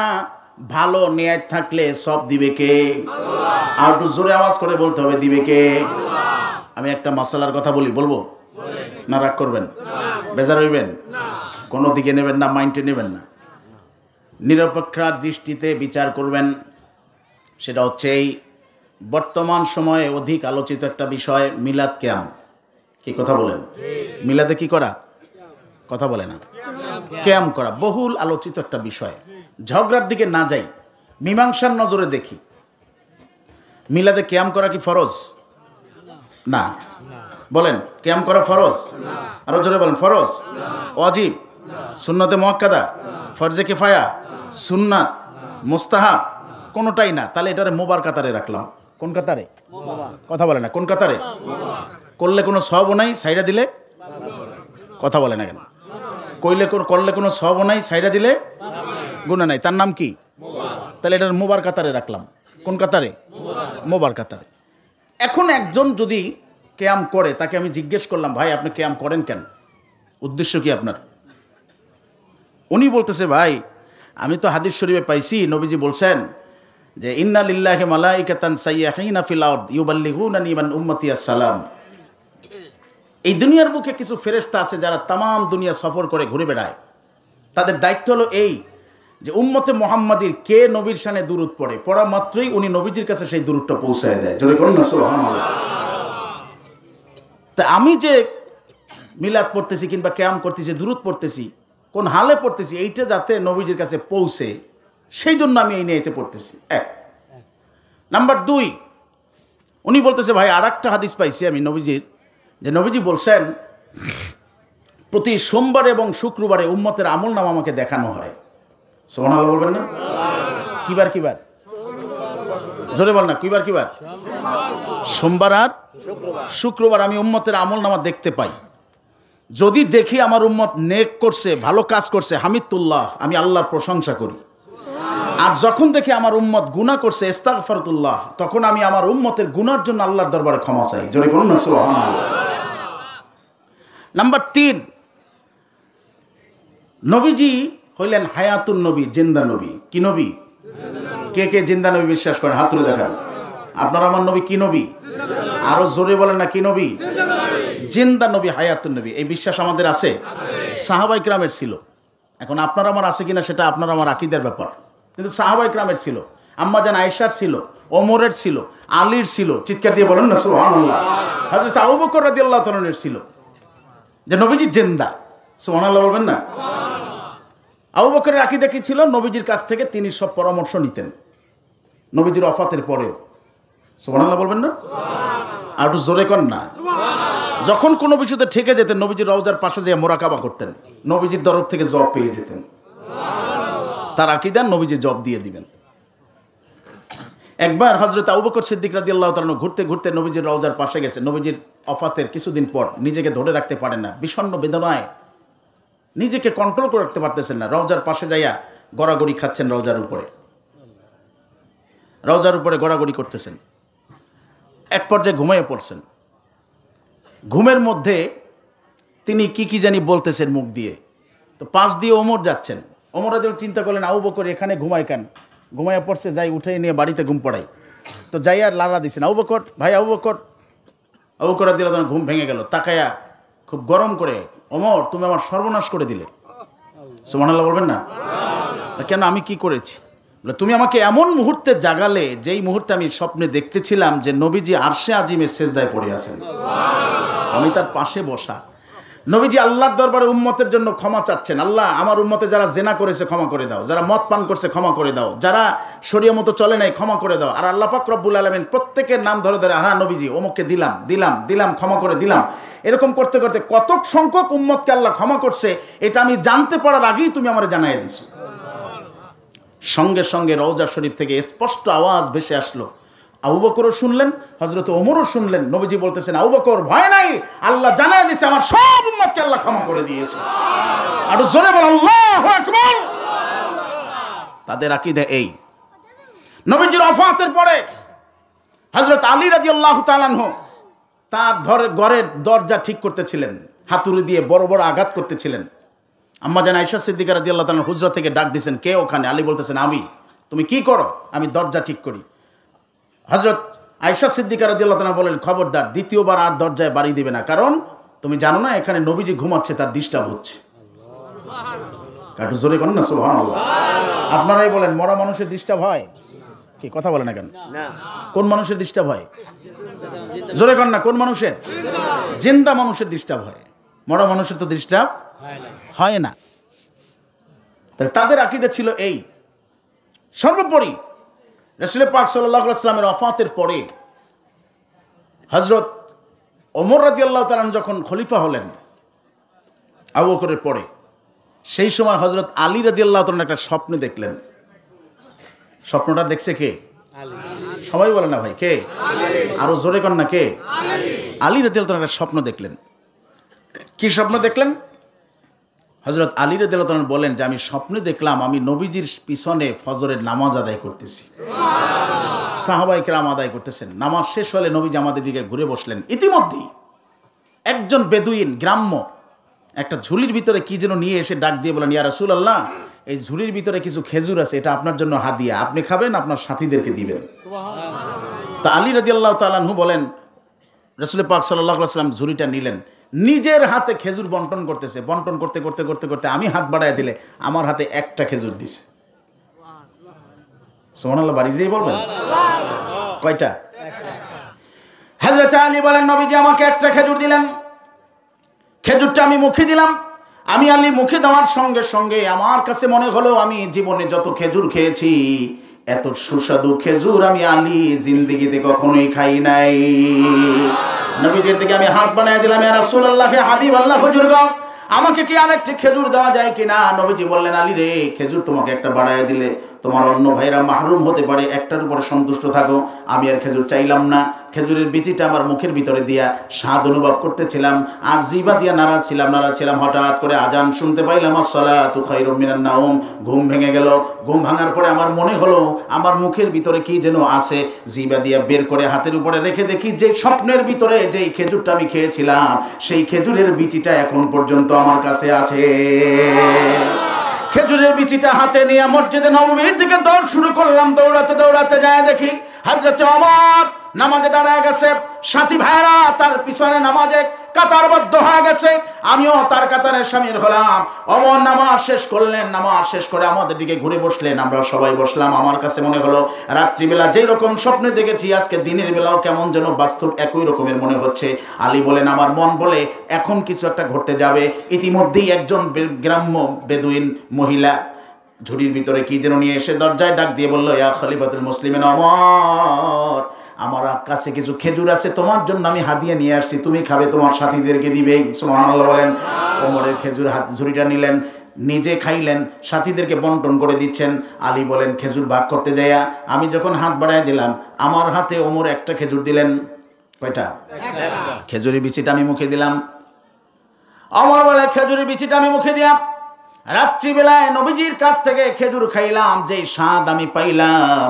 ভালো নিয়ত থাকলে সব দিবে কে? আল্লাহ। আর একটু জোরে আওয়াজ করে বলতে হবে, দিবে কে? আল্লাহ। আমি একটা মাসালার কথা বলবো না? রাগ করবেন? বেজার হইবেন? কোনো দিকে নেবেন না, মাইন্ডে নেবেন না। নিরপেক্ষ দৃষ্টিতে বিচার করবেন। সেটা হচ্ছে এই বর্তমান সময়ে অধিক আলোচিত একটা বিষয়, মিলাদ কিয়াম। কি কথা বলেন? মিলাদে কি করা? কথা বলে না। কিয়াম করা বহুল আলোচিত একটা বিষয়। ঝগড়ার দিকে না যাই, মীমাংসার নজরে দেখি। মিলাদে কিয়াম করা কি ফরজ? না। বলেন, কিয়াম করা ফরজ? আরো জোরে বলেন, ফরজ, ওয়াজিব, সুন্নতে মুআক্কাদা, ফরজে কিফায়া, সুন্নাত, মুস্তাহাব, কোনোটাই না। তাহলে এটারে মোবার কাতারে রাখলাম। কোন কাতারে? কথা বলে না। কোন কাতারে? করলে কোনো সওয়াবও নাই, সাইডা দিলে কথা বলে না কেন? করলে কোনো সওয়াবও নাই, সাইডা দিলে গুনাহ নাই। তার নাম কি? তাহলে এটার মোবার কাতারে রাখলাম। কোন কাতারে? মোবার কাতারে। এখন একজন যদি কিয়াম করে, তাকে আমি জিজ্ঞেস করলাম, ভাই আপনি কিয়াম করেন কেন? উদ্দেশ্য কি আপনার? উনি বলতেছে, ভাই আমি তো হাদিস শরীফে পাইছি, নবীজি বলছেন যে ইন্না লিল্লাহি মালাইকাতান সাইয়াহিনা ফিল আরদ ইউবাল্লিগুনানি মান উম্মতি আসসালাম। এই দুনিয়ার বুকে কিছু ফেরেশতা আছে যারা তামাম দুনিয়া সফর করে ঘুরে বেড়ায়। তাদের দায়িত্ব হলো এই যে উম্মতে মুহাম্মাদির কে নবীর শানে দুরূদ পড়ে, পড়া মাত্রই উনি নবীজির কাছে সেই দুরূদটা পৌঁছায় দেয়। জোরে বলুন না সুবহানাল্লাহ। তা আমি যে মিলাদ পড়তেছি কিংবা কিয়াম করতেছি, দুরূদ পড়তেছি, কোন হালে পড়তেছি, এইটা যাতে নবীজির কাছে পৌঁছে, সেই জন্য আমি এই নিয়েতে পড়তেছি। এক নাম্বার দুই, উনি বলতেছে, ভাই আর একটা হাদিস পাইছি আমি নবীজির, যে নবীজি বলছেন প্রতি সোমবার এবং শুক্রবারে উম্মতের আমলনামা আমাকে দেখানো হয়। সুবহানাল্লাহ বলবেন না? কিবার কিবার? জোরে বল না, কিবার কিবার? সোমবার আর শুক্রবার আমি উম্মতের আমলনামা দেখতে পাই। যদি দেখি আমার উম্মত নেক করছে, ভালো কাজ করছে, হামিদুল্লাহ, আমি আল্লাহর প্রশংসা করি। আর যখন দেখি আমার উম্মত গুনাহ করছে, ইস্তাগফারুল্লাহ, তখন আমি আমার উম্মতের গুনার জন্য আল্লাহর দরবারে ক্ষমা চাই। জোরে বলুন না সুবহানাল্লাহ। নাম্বার তিন, নবীজি হইলেন হায়াতুন নবী, জিন্দা নবী। কি নবী? কে কে জিন্দা নবী বিশ্বাস করেন? হাত তুলে দেখান। আপনার আমার নবী কি নবী? আরো জোরে বলেন না, কি নবী? জিন্দা নবী, হায়াতুন নবী। এই বিশ্বাস আমাদের আছে, সাহাবায়ে কেরামের ছিল। এখন আপনার আমার আছে কিনা সেটা আপনার আমার আকীদার ব্যাপার, কিন্তু সাহাবায়ে কেরামের ছিল। আম্মা জান আয়েশার ছিল, ওমরের ছিল, আলীর ছিল। চিৎকার দিয়ে বলেন না সুবহানাল্লাহ। হযরত আবু বকর রাদিয়াল্লাহু তাআলার ছিল, যে নবীজি জিন্দা। সুবহানাল্লাহ বলবেন না? আবু বকরের আকীদা কি ছিল? নবীজির কাছ থেকে তিনি সব পরামর্শ নিতেন, নবীজির ওফাতের পরেও। সুবহানাল্লাহ বলবেন না? আর একটু জোরে কর না। যখন কোনো বিষয়তে ঠেকে যেতেন, নবীজির রওজার পাশে যেয়ে মোরাকাবা করতেন, নবীজির তরফ থেকে জবাব পেয়ে যেতেন। তার আকীদা নবীজি জবাব দিয়ে দিবেন। একবার হযরত আবু বকর সিদ্দিক রাদিয়াল্লাহু তাআলা ঘুরতে ঘুরতে নবীজির রওজার পাশে গেছে। নবীজির ওফাতের কিছুদিন পর নিজেকে ধরে রাখতে পারেন না, বিষণ্ণ বেদনায় নিজেকে কন্ট্রোল করে রাখতে পারতেছেন না। রওজার পাশে যাইয়া গড়াগড়ি খাচ্ছেন, রওজার উপরে গড়াগড়ি করতেছেন। এক পর্যায়ে ঘুমিয়ে পড়ছেন। ঘুমের মধ্যে তিনি কি জানি বলতেছেন মুখ দিয়ে। তো পাশ দিয়ে ওমর যাচ্ছেন। ওমর রাদিয়াল্লাহু চিন্তা করলেন, আবু বকর এখানে ঘুমায় কেন? ঘুমাইয়া পড়ছে, যাই উঠে নিয়ে বাড়িতে ঘুম পড়াই। তো যাই আর লাড়া দিচ্ছেন, আবু বকর ভাই, আবু বকর। আবু বকর রাদিয়াল্লাহু ঘুম ভেঙে গেল। তাকায়া খুব গরম করে, ওমর তুমি আমার সর্বনাশ করে দিলে। সুবহানাল্লাহ বলবেন না? কেন, আমি কি করেছি? তুমি আমাকে এমন মুহূর্তে জাগালে, যেই মুহূর্তে আমি স্বপ্নে দেখতেছিলাম যে নবীজি আরশে আজিমে সেজদায় পড়ে আছেন, আমি তার পাশে বসা। নবীজি আল্লাহর দরবারে উম্মতের জন্য ক্ষমা চাচ্ছেন, আল্লাহ আমার উম্মতে যারা জেনা করেছে ক্ষমা করে দাও, যারা মদ পান করছে ক্ষমা করে দাও, যারা শরীয়ত মতো চলে নাই ক্ষমা করে দাও। আর আল্লাহ পাক রব্বুল আলামিন প্রত্যেকের নাম ধরে ধরে, হ্যাঁ নবীজি অমুককে দিলাম দিলাম দিলাম, ক্ষমা করে দিলাম। এরকম করতে করতে কতক সংখ্যক উম্মতকে আল্লাহ ক্ষমা করছে, এটা আমি জানতে পারার আগেই তুমি আমার জানাইয়া দিছো। সঙ্গে সঙ্গে রওজা শরীফ থেকে স্পষ্ট আওয়াজ ভেসে আসলো। আবু বকরও শুনলেন, হযরত ওমরও শুনলেন। নবীজি বলতেছেন, আবু বকর ভয় নাই, আল্লাহ জানায় দিয়েছে আমার সব উম্মতকে আল্লাহ ক্ষমা করে দিয়েছে। আর জোরে বল আল্লাহু আকবার। তাদের আকীদা এই। নবীজির ওফাতের পরে হযরত আলী রাদিয়াল্লাহু তাআলা আনহু তার ঘরের দরজা ঠিক করতেছিলেন, হাতুড়ি দিয়ে বড় বড় আঘাত করতেছিলেন। আম্মা জান আয়েশা সিদ্দিকা রাদিয়াল্লাহু তাআলা হুজরা থেকে ডাক দিয়েছেন, কে ওখানে? আলী বলতেছেন, আমি। তুমি কি করো? আমি দরজা ঠিক করি। হযরত আয়েশা সিদ্দিকা রাদিয়াল্লাহু তাআলা বলেন, খবরদার দ্বিতীয়বার আর দরজায় বাড়ি দিবে না, কারণ তুমি জানো না এখানে নবীজি ঘুমাচ্ছে, তার ডিস্টার্ব হচ্ছে। একটু জোরে করেন না সুবহানাল্লাহ। আপনারাই বলেন মরা মানুষের ডিস্টার্ব হয় কি? কথা বলে না কেন? কোন মানুষের ডিস্টার্ব হয়? জোরে করেন না, কোন মানুষের? জিন্দা মানুষের ডিস্টার্ব হয়, মরা মানুষের তো ডিস্টার্ব হয় না। তাদের আকীদা ছিল এই। সর্বোপরি রাসূল পাক সাল্লাল্লাহু আলাইহি ওয়াসাল্লামের ওয়াফাতের পরে হযরত ওমর রাদিয়াল্লাহু তাআলা যখন খলিফা হলেন আবু বকরের পরে, সেই সময় হযরত আলী রাদিয়াল্লাহু তাআলা একটা স্বপ্ন দেখলেন। স্বপ্নটা দেখছে কে? সবাই বলে না ভাই, কে? আরো জোরে কর না, কে? আলী রাদিয়াল্লাহু তাআলা একটা স্বপ্ন দেখলেন। কি স্বপ্ন দেখলেন? হযরত আলী রাদিয়াল্লাহু তাআলা বলেন যে আমি স্বপ্নে দেখলাম আমি নবীজির পিছনে ফজরের নামাজ আদায় করতেছি, সাহাবায়ে কেরাম আদায় করতেছেন। নামাজ শেষ হলে নবীজি আমাদের দিকে ঘুরে বসলেন। ইতিমধ্যেই একজন বেদুইন গ্রাম্য একটা ঝুলির ভিতরে কি যেন নিয়ে এসে ডাক দিয়ে বলেন, ইয়া রাসূলুল্লাহ, এই ঝুলির ভিতরে কিছু খেজুর আছে, এটা আপনার জন্য হাদিয়া, আপনি খাবেন, আপনার সাথীদেরকে দিবেন। তা আলী রাদিয়াল্লাহু তাআলা আনহু বলেন, রাসূল পাক সাল্লাল্লাহু আলাইহি ওয়াসাল্লাম ঝুলিটা নিলেন, নিজের হাতে খেজুর বন্টন করতেছে। বন্টন করতে করতে করতে করতে আমি হাত বাড়ায় দিলে আমার হাতে একটা খেজুর দিছে। সুবহানাল্লাহ, বাড়ি যেই বলবেন কয়টা? হযরত আলী বলেন, নবীজি আমাকে একটা খেজুর দিলেন। খেজুরটা আমি মুখে দিলাম। আমি আলী মুখে দেওয়ার সঙ্গে সঙ্গে আমার কাছে মনে হলো আমি জীবনে যত খেজুর খেয়েছি এত সুস্বাদু খেজুর আমি আলী জিন্দেগিতে কখনোই খাই নাই। নবীজির দিকে আমি হাত বানায় দিলাম, ইয়া রাসূলুল্লাহ, হে হাবিবাল্লাহ, হুজুর গো, আমাকে কি আরেকটি খেজুর দেওয়া যায় কিনা? নবীজি বললেন, আলী রে, খেজুর তোমাকে একটা বাড়ায় দিলে তোমার অন্য ভাইরা মাহরুম হতে পারে, একটার উপরে সন্তুষ্ট থাকো। আমি আর খেজুর চাইলাম না। খেজুরের বিচিটা আমার মুখের ভিতরে দিয়া স্বাদ অনুভব করতেছিলাম আর জিবা দিয়া নাড়াচ্ছিলাম। হঠাৎ করে আজান শুনতে পাইলাম, আসসালাতু খায়রুম মিনান নাওম। ঘুম ভেঙে গেল। ঘুম ভাঙার পরে আমার মনে হলো আমার মুখের ভিতরে কি যেন আছে। জিবা দিয়া বের করে হাতের উপরে রেখে দেখি যে স্বপ্নের ভিতরে যেই খেজুরটা আমি খেয়েছিলাম সেই খেজুরের বিচিটা এখন পর্যন্ত আমার কাছে আছে। খেজুরের বিচিটা হাতে নিয়ে মসজিদে নববীর দিকে দৌড় শুরু করলাম। দৌড়াতে দৌড়াতে যায় দেখি হযরত ওমর নামাজে দাঁড়ায় গেছে। সাথী ভাইরা তার পিছনে নামাজে কাতারবদ্ধ হয়ে গেছে। আমিও তার কাতারে শামিল হলাম। ওমর নামাজ শেষ করলেন। নামাজ শেষ করে আমাদের দিকে ঘুরে বসলেন। আমরা সবাই বসলাম। আমার কাছে মনে হলো রাত্রিবেলা যেই রকম স্বপ্নে দেখেছি আজকে দিনের বেলাও কেমন যেন বাস্তব একই রকমের মনে হচ্ছে। আলী বলেন, আমার মন বলে এখন কিছু একটা ঘটতে যাবে। ইতিমধ্যেই একজন গ্রাম্য বেদুইন মহিলা ঝুড়ির ভিতরে কি যেন নিয়ে এসে দরজায় ডাক দিয়ে বলল, ইয়া খলিফাতুল মুসলিমিন ওমর, আমার কাছে কিছু খেজুর আছে, তোমার জন্য আমি হাদিয়া নিয়ে আসছি, তুমি খাবে, তোমার সাথীদেরকে দিবে। সুবহানাল্লাহ বলেন। ওমরের খেজুর হাত ঝুড়িটা নিলেন, নিজে খাইলেন, সাথীদেরকে বন্টন করে দিচ্ছেন। আলী বলেন, খেজুর ভাগ করতে যাইয়া আমি যখন হাত বাড়ায় দিলাম আমার হাতে ওমর একটা খেজুর দিলেন। কয়টা? খেজুরের বিচিটা আমি মুখে দিলাম। ওমর বলে, খেজুরের বিচিটা আমি মুখে দিলাম। রাত্রিবেলায় নবীজির কাছ থেকে খেজুর খাইলাম, যেই স্বাদ আমি পাইলাম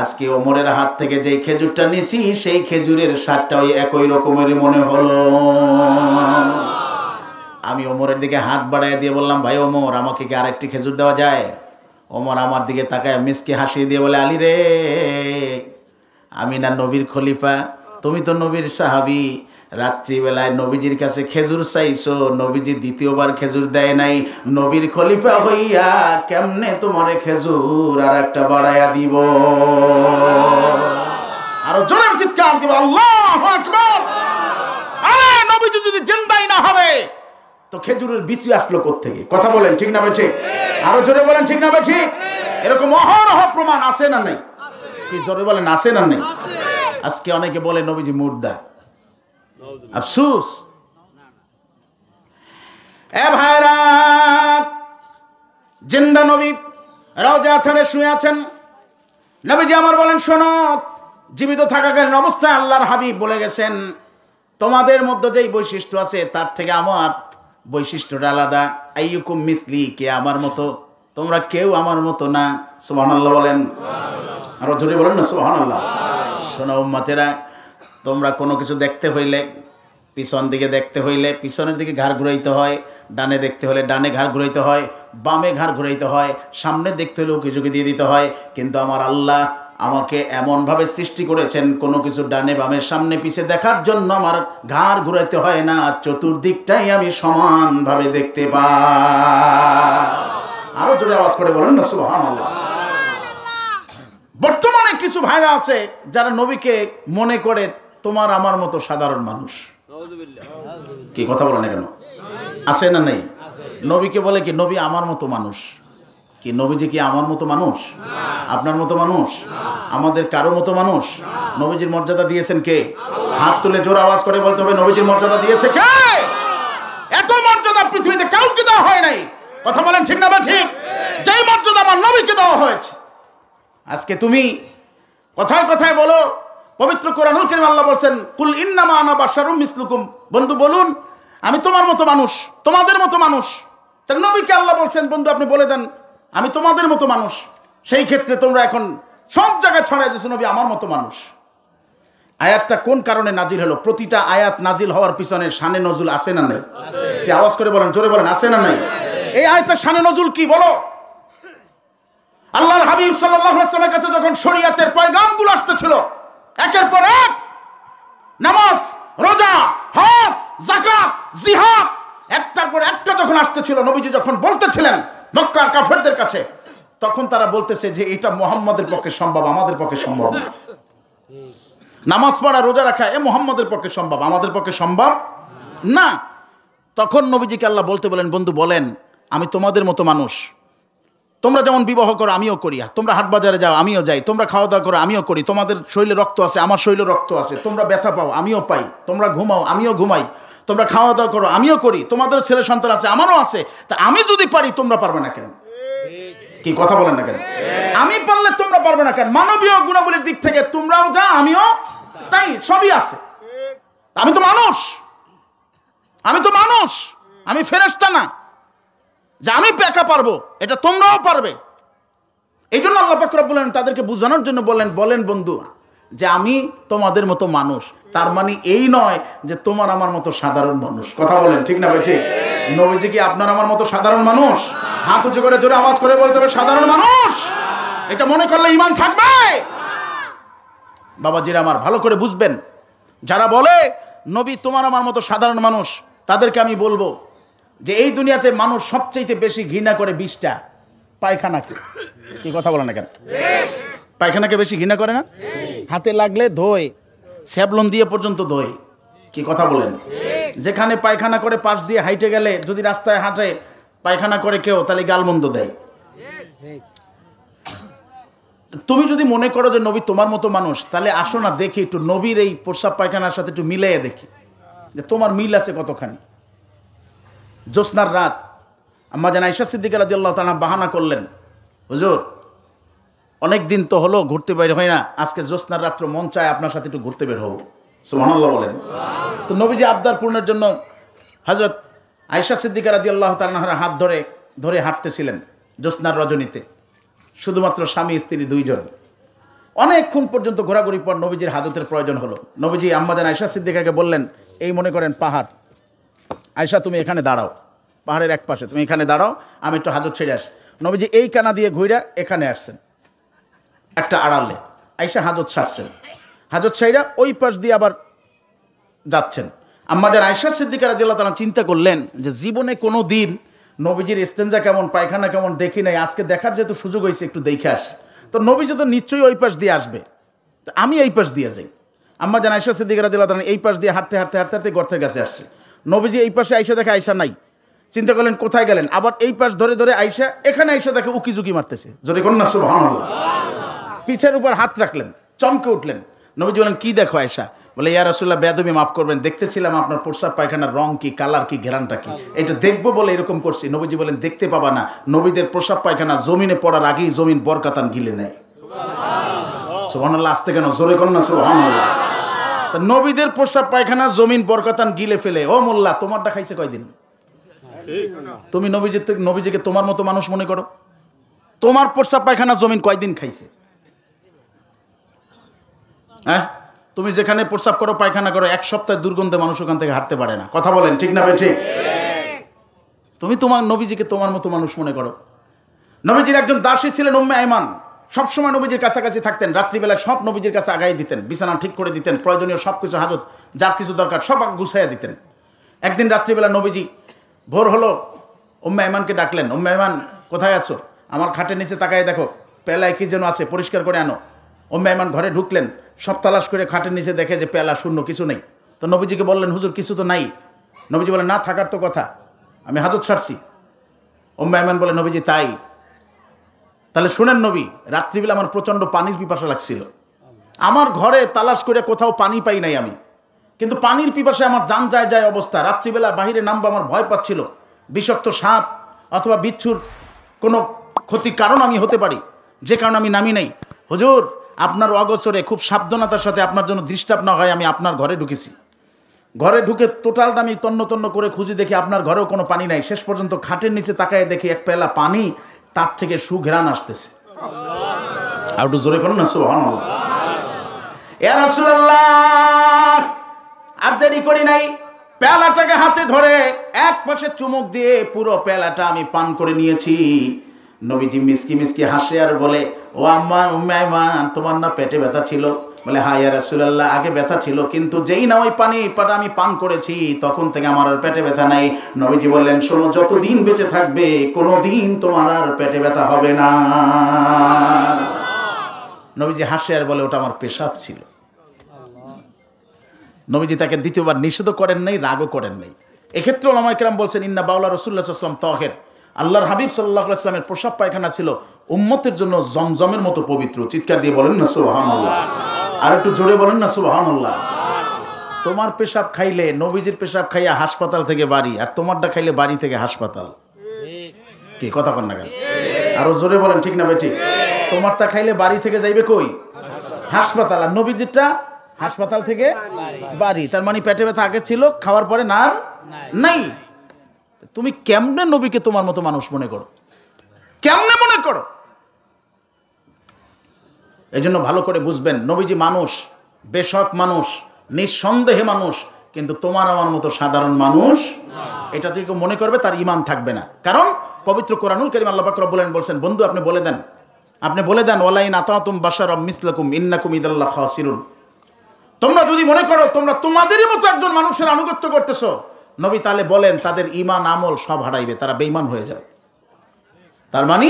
আজকে ওমরের হাত থেকে যেই খেজুরটা নিছি সেই খেজুরের স্বাদটা ওই একই রকমের মনে হলো। আমি ওমরের দিকে হাত বাড়ায় দিয়ে বললাম, ভাই ওমর, আমাকে কি আরেকটি খেজুর দেওয়া যায়? ওমর আমার দিকে তাকায় মিসকে হাসিয়ে দিয়ে বলে, আলী রে, আমি না নবীর খলিফা, তুমি তো নবীর সাহাবী। রাত্রিবেলায় নবীজির কাছে খেজুর চাইছো, নবীজি দ্বিতীয়বার খেজুর দেয় নাই। নবীর খলিফা হইয়া কেমনে তোমারে খেজুর আর একটা বাড়াইয়া দিব? আরো জোরে চিৎকার দিব, আল্লাহু আকবার। আরে নবীজি যদি জিন্দাই না হবে তো খেজুরের বিচি আসলো কোত্থেকে? কথা বলেন, ঠিক না ঠিক? আরো জোরে বলেন, ঠিক না ঠিক? এরকম অহরহ প্রমাণ আছে না নাই? কি জোরে বলেন, আছে না নাই? আজকে অনেকে বলে নবীজি মুর্দা। আফসোস। এ ভাইরা, জিন্দা নবী রওজা থানে শুয়ে আছেন। নবীজি আমার বলেন, শোনো, জীবিত থাকাকালীন অবস্থায় আল্লাহর হাবিব বলে গেছেন, তোমাদের মধ্যে যেই বৈশিষ্ট্য আছে তার থেকে আমার বৈশিষ্ট্যটা আলাদা। আইয়ুকুম মিসলি, কে আমার মতো? তোমরা কেউ আমার মতো না। সুবহানাল্লাহ বলেন। আরো জোরে বলেন না সুবহানাল্লাহ। শোনো উম্মতেরা, তোমরা কোনো কিছু দেখতে হইলে পিছন দিকে দেখতে হইলে পিছনের দিকে ঘাড় ঘুরাইতে হয়, ডানে দেখতে হলে ডানে ঘাড় ঘুরাইতে হয়, বামে ঘাড় ঘুরাইতে হয়, সামনে দেখতে হলেও কিছুকে দিয়ে দিতে হয়। কিন্তু আমার আল্লাহ আমাকে এমনভাবে সৃষ্টি করেছেন কোনো কিছু ডানে বামে সামনে পিছে দেখার জন্য আমার ঘাড় ঘুরাইতে হয় না, চতুর্দিকটাই আমি সমানভাবে দেখতে পাই। আরো জোরে আওয়াজ করে বলেন না সুবহানাল্লাহ। বর্তমানে কিছু ভাইরা আছে যারা নবীকে মনে করে তোমার আমার মতো সাধারণ মানুষ। কি কথা বলেন না কেন? আছে না নেই? নবীকে বলে কি নবী আমার মতো মানুষ। কি নবীজি কি আমার মতো মানুষ? আপনার মতো মানুষ? আমাদের কারো মতো মানুষ? নবীজির মর্যাদা দিয়েছেন কে? হাত তুলে জোর আওয়াজ করে বলতে হবে নবীজির মর্যাদা দিয়েছে কে? এত মর্যাদা পৃথিবীতে কাউকে দেওয়া হয় নাই। কথা বলেন ঠিক না বা ঠিক? যেই মর্যাদা আমার নবীকে দেওয়া হয়েছে। আজকে তুমি কথায় কথায় বলো, পবিত্র কোরআনুল কারীম আল্লাহ বলছেন কুল ইন্নামা আনা বাশারুম মিসলুকুম, বন্ধু বলুন আমি তোমার মতো মানুষ, তোমাদের মতো মানুষ। তার নবীকে আল্লাহ বলছেন বন্ধু আপনি বলে দেন আমি তোমাদের মতো মানুষ। সেই ক্ষেত্রে তোমরা এখন সব জায়গায় ছড়াই দিয়েছো নবী আমার মতো মানুষ। আয়াতটা কোন কারণে নাজিল হলো? প্রতিটা আয়াত নাজিল হওয়ার পিছনে শানে নজুল আছে না নাই? কি আওয়াজ করে বলেন, জোরে বলেন, আছে না নাই? এই আয়াতের শানে নজুল কি বলো? আল্লাহর হাবিব সাল্লাল্লাহু আলাইহি ওয়াসাল্লামের কাছে যখন শরীয়তের পয়গামগুলো আসতেছিল একের পর এক, নামাজ, রোজা, হজ, যাকাত, জিহাদ একটার পর একটা যখন আসতেছিল, নবীজি যখন বলতেছিলেন মক্কার কাফেরদের কাছে, তখন তারা বলতেছে যে এটা মুহাম্মাদের পক্ষে সম্ভব, আমাদের পক্ষে সম্ভব না। নামাজ পড়া, রোজা রাখা এ মুহাম্মাদের পক্ষে সম্ভব, আমাদের পক্ষে সম্ভব না। তখন নবীজিকে আল্লাহ বলতে বলেন বন্ধু বলেন আমি তোমাদের মতো মানুষ। তোমরা যেমন বিবাহ করো আমিও করি, তোমরা হাট বাজারে যাও আমিও যাই, তোমরা খাওয়া দাওয়া করো আমিও করি, তোমাদের শরীরে রক্ত আছে আমার শরীরে রক্ত আছে, তোমরা ব্যথা পাও আমিও পাই, তোমরা ঘুমাও আমিও ঘুমাই, তোমরা খাওয়া দাওয়া করো আমিও করি, তোমাদের ছেলে সন্তান আছে আমারও আছে, তা আমি যদি পারি তোমরা পারবে না কেন? কি কথা বলেন না কেন? আমি পারলে তোমরা পারবে না কেন? মানবীয় গুণাবলীর দিক থেকে তোমরাও যা আমিও তাই, সবই আছে। আমি তো মানুষ, আমি তো মানুষ, আমি ফেরেশতা না যে আমি একা পারবো, এটা তোমরাও পারবে। এই জন্য আল্লাহ পাক রব্বুল আলামিন তাদেরকে বোঝানোর জন্য বলেন বন্ধু যে আমি তোমাদের মতো মানুষ। তার মানে এই নয় যে তোমার আমার মতো সাধারণ মানুষ। কথা বলেন ঠিক না ভাই? ঠিক। নবীজি কি আপনার আমার মতো সাধারণ মানুষ? হাত উঁচু করে জোরে আওয়াজ করে বলতে হবে সাধারণ মানুষ। এটা মনে করলে ঈমান থাকবে। বাবাজিরা আমার ভালো করে বুঝবেন, যারা বলে নবী তোমার আমার মতো সাধারণ মানুষ, তাদেরকে আমি বলবো যে এই দুনিয়াতে মানুষ সবচেয়ে বেশি ঘৃণা করে 20টা পায়খানাকে। কি কথা বলে না কেন? পায়খানাকে বেশি ঘৃণা করে না? হাতে লাগলে ধোয়, স্যাবলন দিয়ে পর্যন্ত ধোয়। কি কথা বলেন? যেখানে পায়খানা করে পাশ দিয়ে হাইটে গেলে যদি রাস্তায় হাঁটে পায়খানা করে কেউ, তাহলে গালমন্দ দেয়। তুমি যদি মনে করো যে নবী তোমার মতো মানুষ, তাহলে আসো না দেখি একটু নবীর এই প্রস্রাব পায়খানার সাথে একটু মিলাইয়া দেখি যে তোমার মিল আছে কতখানি। জ্যোৎস্নার রাত আম্মা জান আয়েশা সিদ্দিকা রাদিয়াল্লাহু তাআলা বাহানা করলেন, হুজুর অনেক দিন তো হলো ঘুরতে বের হয় না, আজকে জ্যোৎস্নার রাত্র মন চায় আপনার সাথে একটু ঘুরতে বের হবো। সুবহানাল্লাহ বলেন। তো নবীজি আবদার পূর্ণের জন্য হযরত আয়েশা সিদ্দিকা রাদিয়াল্লাহু তাআলার হাত ধরে ধরে হাঁটতেছিলেন জ্যোৎস্নার রজনীতে, শুধুমাত্র স্বামী স্ত্রী দুইজন। অনেকক্ষণ পর্যন্ত ঘোরাঘুরি পর নবীজির হাজতের প্রয়োজন হলো। নবীজি আম্মা জান আয়েশা সিদ্দিকাকে বললেন, এই মনে করেন পাহাড়, আয়েশা তুমি এখানে দাঁড়াও, পাহাড়ের এক পাশে তুমি এখানে দাঁড়াও, আমি একটু হাজত ছেড়ে আসি। নবীজি এই কানা দিয়ে ঘুরে এখানে আসছেন একটা আড়ালে, আয়েশা হাজত ছাড়ছেন, হাজত ছাইরা ওই পাশ দিয়ে আবার যাচ্ছেন। আম্মা জান আয়েশা সিদ্দিকা রাদিয়াল্লাহু তাআলা চিন্তা করলেন যে জীবনে কোনো দিন নবীজির ইস্তেঞ্জা কেমন, পায়খানা কেমন দেখি নাই, আজকে দেখার যেহেতু সুযোগ হয়েছে একটু দেখে আসি। তো নবীজি তো নিশ্চয়ই ওই পাশ দিয়ে আসবে, আমি এই পাশ দিয়ে যাই। আম্মা জান আয়েশা সিদ্দিকা রাদিয়াল্লাহু তাআলা এই পাশ দিয়ে হাঁটতে হাঁটতে হাঁটতে হাঁটতে গর্তের কাছে আসছে। নবীজি এই পাশে আয়েশা দেখে আয়েশা নাই, চিন্তা করলেন কোথায় গেলেন। আবার এই পাশ ধরে ধরে আয়েশা, এখানে আয়েশা দেখে উকি ঝুঁকি মারতেছে, জোরে কোন না সুবহানাল্লাহ। পিঠের উপর হাত রাখলেন, চমকে উঠলেন। নবীজি বলেন কি দেখো আয়েশা? বলে ইয়া রাসূলুল্লাহ বেয়াদবি মাফ করবেন, দেখতেছিলাম আপনার প্রস্রাব পায়খানার রং কি, কালার কি, ঘেরানটা কি, এটা দেখবো বলে এরকম করছি। নবীজি বলেন দেখতে পাবা না, নবীদের প্রস্রাব পায়খানা জমিনে পড়ার আগেই জমিন বরকাতান গিলে নেয়। সুবহানাল্লাহ। আসতে কেন, জোরে কোন না সুবহানাল্লাহ। নবীদের প্রস্রাব পায়খানা জমিন বরকাতান গিলে ফেলে। ও মোল্লা তোমারটা খাইছে কয়দিন? তুমি নবীজিকে তোমার মতো মানুষ মনে করো? তোমার প্রস্রাব পায়খানা জমিন কয়দিন খাইছে? হ্যাঁ, তুমি যেখানে প্রস্রাব করো পায়খানা করো, এক সপ্তাহে দুর্গন্ধে মানুষ ওখান থেকে হাঁটতে পারে না। কথা বলেন ঠিক না ভাই? ঠিক। তুমি তোমার নবীজিকে তোমার মতো মানুষ মনে করো? নবীজির একজন দাসী ছিলেন উম্মে আইমান, সবসময় নবীজির কাছাকাছি থাকতেন, রাত্রিবেলা সব নবীজির কাছে আগাই দিতেন, বিছানা ঠিক করে দিতেন, প্রয়োজনীয় সব কিছু হাজত যার কিছু দরকার সব গুছাইয়া দিতেন। একদিন রাত্রিবেলা নবীজি ভোর হলো, উম্মে আইমানকে ডাকলেন, উম্মে আইমান কোথায় আছো? আমার খাটের নিচে তাকায় দেখো, পেলায় কি যেন আছে, পরিষ্কার করে আনো। উম্মে আইমান ঘরে ঢুকলেন, সব তালাশ করে খাটের নিচে দেখে যে পেলা শূন্য, কিছু নেই। তো নবীজিকে বললেন, হুজুর কিছু তো নাই। নবীজি বলেন, না থাকার তো কথা, আমি হাজত ছাড়ছি। উম্মে আইমান বলে, নবীজি তাই? তাহলে শুনেন নবী, রাত্রিবেলা আমার প্রচণ্ড পানির পিপাসা লাগছিল। আমার ঘরে তালাশ করে কোথাও পানি পাই নাই আমি, কিন্তু পানির পিপাসায় আমার জান যায় যায় অবস্থা। রাত্রিবেলা বাহিরে নামবো, আমার ভয় পাচ্ছিল, বিষাক্ত সাপ অথবা বিচ্ছুর কোনো ক্ষতির কারণ আমি হতে পারি, যে কারণে আমি নামি নাই। হুজুর আপনার অগোচরে খুব সাবধানতার সাথে আপনার জন্য ডিস্টার্ব না হয় আমি আপনার ঘরে ঢুকেছি। ঘরে ঢুকে টোটালটা আমি তন্ন তন্ন করে খুঁজে দেখি আপনার ঘরেও কোনো পানি নাই। শেষ পর্যন্ত খাটের নিচে তাকায় দেখি এক পেলা পানি, তার থেকে সুঘ্রাণ আসতেছে। আর একটু জোরে করুন না সুবহানাল্লাহ। ইয়া রাসূলুল্লাহ, আর দেরি করি নাই, পেলাটাকে হাতে ধরে এক পাশে চুমুক দিয়ে পুরো পেলাটা আমি পান করে নিয়েছি। নবীজি মিসকি মিসকি হাসে আর বলে, ও আম্মা উম্মে আইমান, তোমার না পেটে ব্যথা ছিল? বলে, হ্যাঁ ইয়া রাসূলুল্লাহ, আগে ব্যথা ছিল, কিন্তু যেই না ওই পানিটা আমি পান করেছি তখন থেকে আমার আর পেটে ব্যথা নাই। নবীজি বললেন, শোনো, যতদিন বেঁচে থাকবে কোনোদিন তোমার আর পেটে ব্যথা হবে না। নবীজি হাসে আর বলে, ওটা আমার পেশাব ছিল। নবীজি তাকে দ্বিতীয়বার নিষেধ করেন নাই, রাগও করেন নাই। এক্ষেত্রে উলামায়ে কেরাম বলছেন, ইন্না বাউলা রাসূলুল্লাহ সাল্লাল্লাহু আলাইহি ওয়াসাল্লাম তাহের, আল্লাহর হাবিব সাল্লাল্লাহু আলাইহি ওয়াসাল্লামের প্রসাব পায়খানা ছিল উম্মতের জন্য জমজমের মতো পবিত্র। চিৎকার দিয়ে বলেন না সুবহানাল্লাহ। আর একটু জোরে বলেন না সুবহানাল্লাহ। তোমার পেশাব খাইলে, নবীজির পেশাব খাইয়া হাসপাতাল থেকে বাড়ি, আর তোমারটা খাইলে বাড়ি থেকে হাসপাতাল। কি কথা কন না কেন? আরো জোরে বলেন, ঠিক না ভাই? ঠিক। তোমারটা খাইলে বাড়ি থেকে যাইবে কই? হাসপাতাল। আর নবীজিরটা হাসপাতাল থেকে বাড়ি। তার মানে পেটে ব্যথা আগে ছিল, খাওয়ার পরে না নাই। তুমি কেমনে নবীকে তোমার মতো মানুষ মনে করো? কেমনে মনে করো? এই জন্য ভালো করে বুঝবেন, নবীজি মানুষ, বেশক মানুষ, নিঃসন্দেহে মানুষ, কিন্তু তোমার আমার মতো সাধারণ মানুষ। এটা যে কেউ মনে করবে তার ঈমান থাকবে না। কারণ পবিত্র কোরআনুল কারীম আল্লাহ পাক রব্বুল আলামিন বলছেন, বন্ধু আপনি বলে দেন ওয়ালাইন আতাতুম বাশারাম মিসলাকুম ইন্নাকুম ইদাল্লাহ খাসিরুন। তোমরা যদি মনে করো তোমরা তোমাদেরই মতো একজন মানুষের আনুগত্য করতেছো, নবী তাহলে বলেন তাদের ঈমান আমল সব হারাইবে, তারা বেঈমান হয়ে যাবে। তার মানে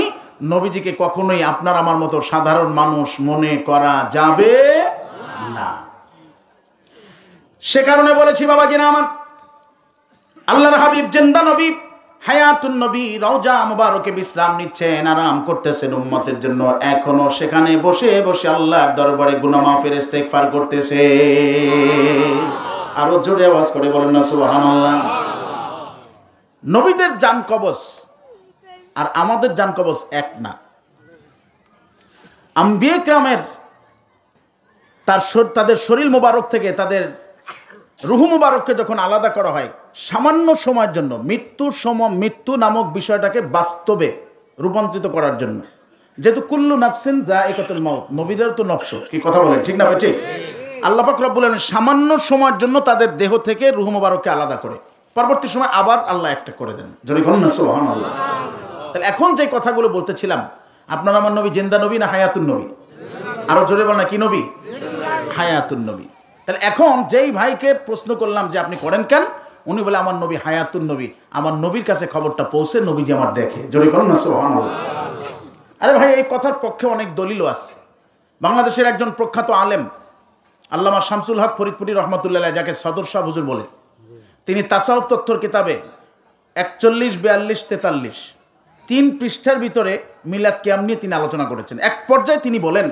নবীজিকে কখনোই আপনার আমার মতো সাধারণ মানুষ মনে করা যাবে না। সে কারণে বলেছি বাবাজিরা আমার, আল্লাহর হাবিব জিন্দা নবী, হায়াতুন নবী, রওজা মুবারকে বিশ্রাম নিচ্ছেন, আরাম করতেছেন উম্মতের জন্য। এখনো সেখানে বসে বসে আল্লাহর দরবারে গুনাহ মাফের ইস্তেগফার করতেছে। আরো জোরে আওয়াজ করে বলেন না সুবহানাল্লাহ। নবীদের জান কবজ আর আমাদের জান কবজ এক না। আম্বিয়া কিরামের তাদের শরীর মুবারক থেকে তাদের রুহ মুবারককে যখন আলাদা করা হয় সামান্য সময়ের জন্য, মৃত্যু নামক বিষয়টাকে বাস্তবে রূপান্তরিত করার জন্য, যেহেতু কুল্লু নাফসিন যায়িকাতুল মাউত, নবীদের তো নফস, কি কথা বলেন, ঠিক না ভাই? ঠিক। আল্লাহ পাক রব্বুল আলামিন সামান্য সময়ের জন্য তাদের দেহ থেকে রুহ মুবারককে আলাদা করে পরবর্তী সময় আবার আল্লাহ একটা করে দেন। যদি বলেন না সুবহানাল্লাহ। তাহলে এখন যে কথাগুলো বলতেছিলাম, আপনার আমার নবী জিন্দা নবী না হায়াতুন নবী? আরো জোরে বলেন না, কি নবী? হায়াতুন নবী। তাহলে এখন যেই ভাইকে প্রশ্ন করলাম যে আপনি করেন কেন, উনি বলে আমার নবী হায়াতুন নবী, আমার নবীর কাছে খবরটা পৌঁছে, নবীজি আমার দেখে। জোরে করুন না সুবহানাল্লাহ। আরে ভাই, এই কথার পক্ষে অনেক দলিলও আছে। বাংলাদেশের একজন প্রখ্যাত আলেম আল্লামা শামসুল হক ফরিদপুরি রহমতুল্লাহ, যাকে সদর শাহ হুজুর বলে, তিনি তাসাউফ তথ্যর কিতাবে 41, 42, 43 3 পৃষ্ঠার ভিতরে মিলাদ কিয়াম নিয়ে তিনি আলোচনা করেছেন। এক পর্যায়ে তিনি বলেন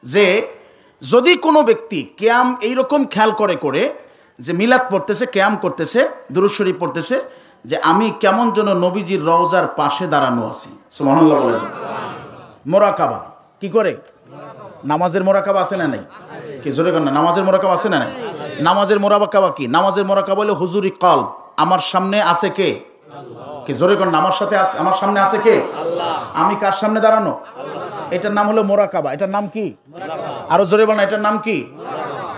যে যদি কোনো ব্যক্তি কিয়াম এইরকম খেয়াল করে যে মিলাদ পড়তেছে, কিয়াম করতেছে, দুরূদ শরীফ পড়তেছে, যে আমি কেমন যেন নবীজির রওজার পাশে দাঁড়ানো আছি। সুবহানাল্লাহ বলেন। মোরাকাবা কি করে? নামাজের মোরাকাবা আছে না নাই? কি জোরে কর না, নামাজের মোরাকাবা আছে না নাই? নামাজের মোরাকাবা কি? নামাজের মোরাকাবা হলো হুজুরি কলব, আমার সামনে আছে কে? কি জোরে কর না, আমার সামনে আছে কে? আল্লাহ। আমি কার সামনে দাঁড়ানো? এটার নাম হলো মোরাকাবা। এটার নাম কি? আরো জোরে বলেন, এটার নাম কি?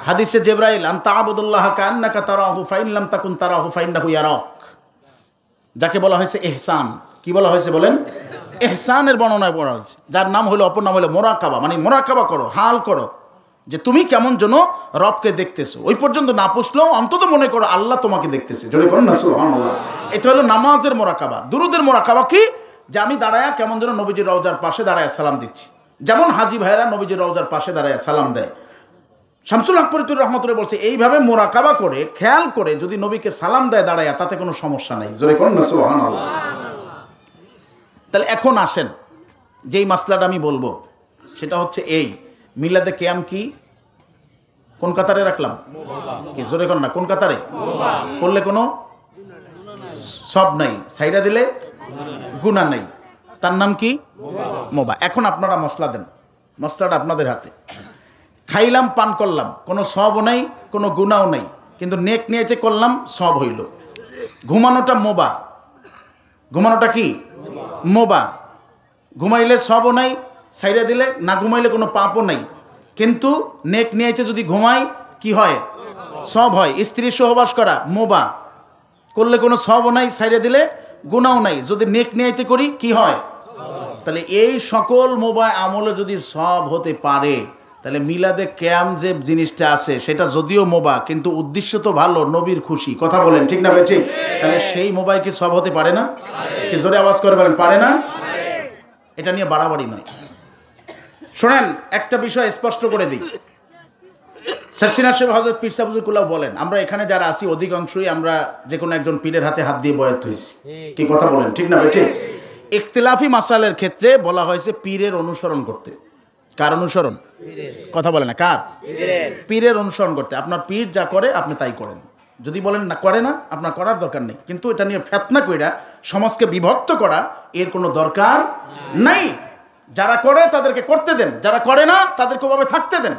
হাদিসে জিবরাইল, আনতা আবুদুল্লাহ কান্নাকা তারাহু ফাইন লাম তাকুন তারাহু ফাইন্নাহু ইয়ারাক, যাকে বলা হয়েছে ইহসান। কি বলা হয়েছে বলেন? ইহসানের বর্ণনা করা হয়েছে, যার নাম হলো, অপর নাম হলো মোরাকাবা। মানে মোরাকাবা করো, হাল করো যে তুমি কেমন যেন রবকে দেখতেছো। ওই পর্যন্ত না পুছলেও অন্তত মনে করো আল্লাহ তোমাকে দেখতেছে। জোরে করুন না সুবহানাল্লাহ। এটা হলো নামাজের মোরাকাবা। দুরুদের মোরাকাবা কি? যে আমি দাঁড়ায়া কেমন যেন নবীজির রওজার পাশে দাঁড়ায় সালাম দিচ্ছি, যেমন হাজি ভাইরা নবীজির রওজার পাশে দাঁড়ায় সালাম দেয়। শামসুল হক ফরিদপুর রহমতুল্লাহ বলছে এইভাবে মোরাকাবা করে খেয়াল করে যদি নবীকে সালাম দেয় দাঁড়ায়া, তাতে কোনো সমস্যা নাই। জোরে কোন না সুবহানাল্লাহ। তাহলে এখন আসেন, যেই মাসলাটা আমি বলবো সেটা হচ্ছে এই, মিলাদে কিয়াম কি কোন কাতারে রাখলাম? কি জোরে কোন না, কোন কাতারে করলে কোনো সব নাই, সাইডা দিলে গুনাহ নাই, তার নাম কি? মোবা। এখন আপনারা মশলা দেন, মশলাটা আপনাদের হাতে। খাইলাম, পান করলাম, কোনো সবও নাই, কোনো গুনাও নাই, কিন্তু নেক নিয়েতে করলাম, সব হইল। ঘুমানোটা মোবা, ঘুমানোটা কি? মোবা। ঘুমাইলে সবও নাই, সাইডা দিলে না ঘুমাইলে কোনো পাপও নাই, কিন্তু নেক নিয়াইতে যদি ঘুমাই কি হয়? সব হয়। স্ত্রী সহবাস করা মোবা, করলে কোনো সবও নাই, সাইডে দিলে গুনাও নাই, যদি নেক নিয়াইতে করি কি হয়? তাহলে এই সকল মোবা আমলে যদি সব হতে পারে, তাহলে মিলাদে কিয়াম যে জিনিসটা আছে সেটা যদিও মোবা, কিন্তু উদ্দেশ্য তো ভালো, নবীর খুশি। কথা বলেন ঠিক না ভাই? ঠিক। তাহলে সেই মোবাই কি সব হতে পারে না? কি জোরে আওয়াজ করে বলেন, পারে না? এটা নিয়ে বাড়াবাড়ি নয়। শোনেন, একটা বিষয় স্পষ্ট করে দিই। সারসিনা সাহেব হযরত পীর সাহেব হুজুরকুল্লাহ বলেন, আমরা এখানে যারা আছি অধিকাংশই আমরা যে কোনো একজন পীরের হাতে হাত দিয়ে বয়াত হয়েছি। কি কথা বলেন ঠিক না ভাই? ঠিক। ইখতিলাফি মাসালের ক্ষেত্রে বলা হয়েছে পীরের অনুসরণ করতে। কার অনুসরণ? কথা বলে না, কার? পীরের অনুসরণ করতে। আপনার পীর যা করে আপনি তাই করেন। যদি বলেন না করে না, আপনার করার দরকার নেই। কিন্তু এটা নিয়ে ফিতনা কইরা সমাজকে বিভক্ত করা, এর কোনো দরকার নাই। যারা করে তাদেরকে করতে দেন, যারা করে না তাদেরকে ওভাবে থাকতে দেন।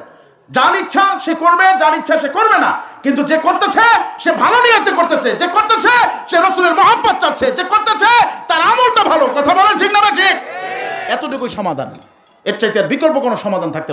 যার ইচ্ছা সে করবে, যার ইচ্ছা সে করবে না, কিন্তু যে করতেছে সে ভালো নিয়তে করতেছে, যে করতেছে সে রাসূলের মহব্বত চাচ্ছে, যে করতেছে তার আমলটা ভালো। কথা বলেন ঠিক না ভাই? ঠিক। এতটুকুই সমাধান, এর চাইতে আর বিকল্প কোনো সমাধান থাকতে পারে না।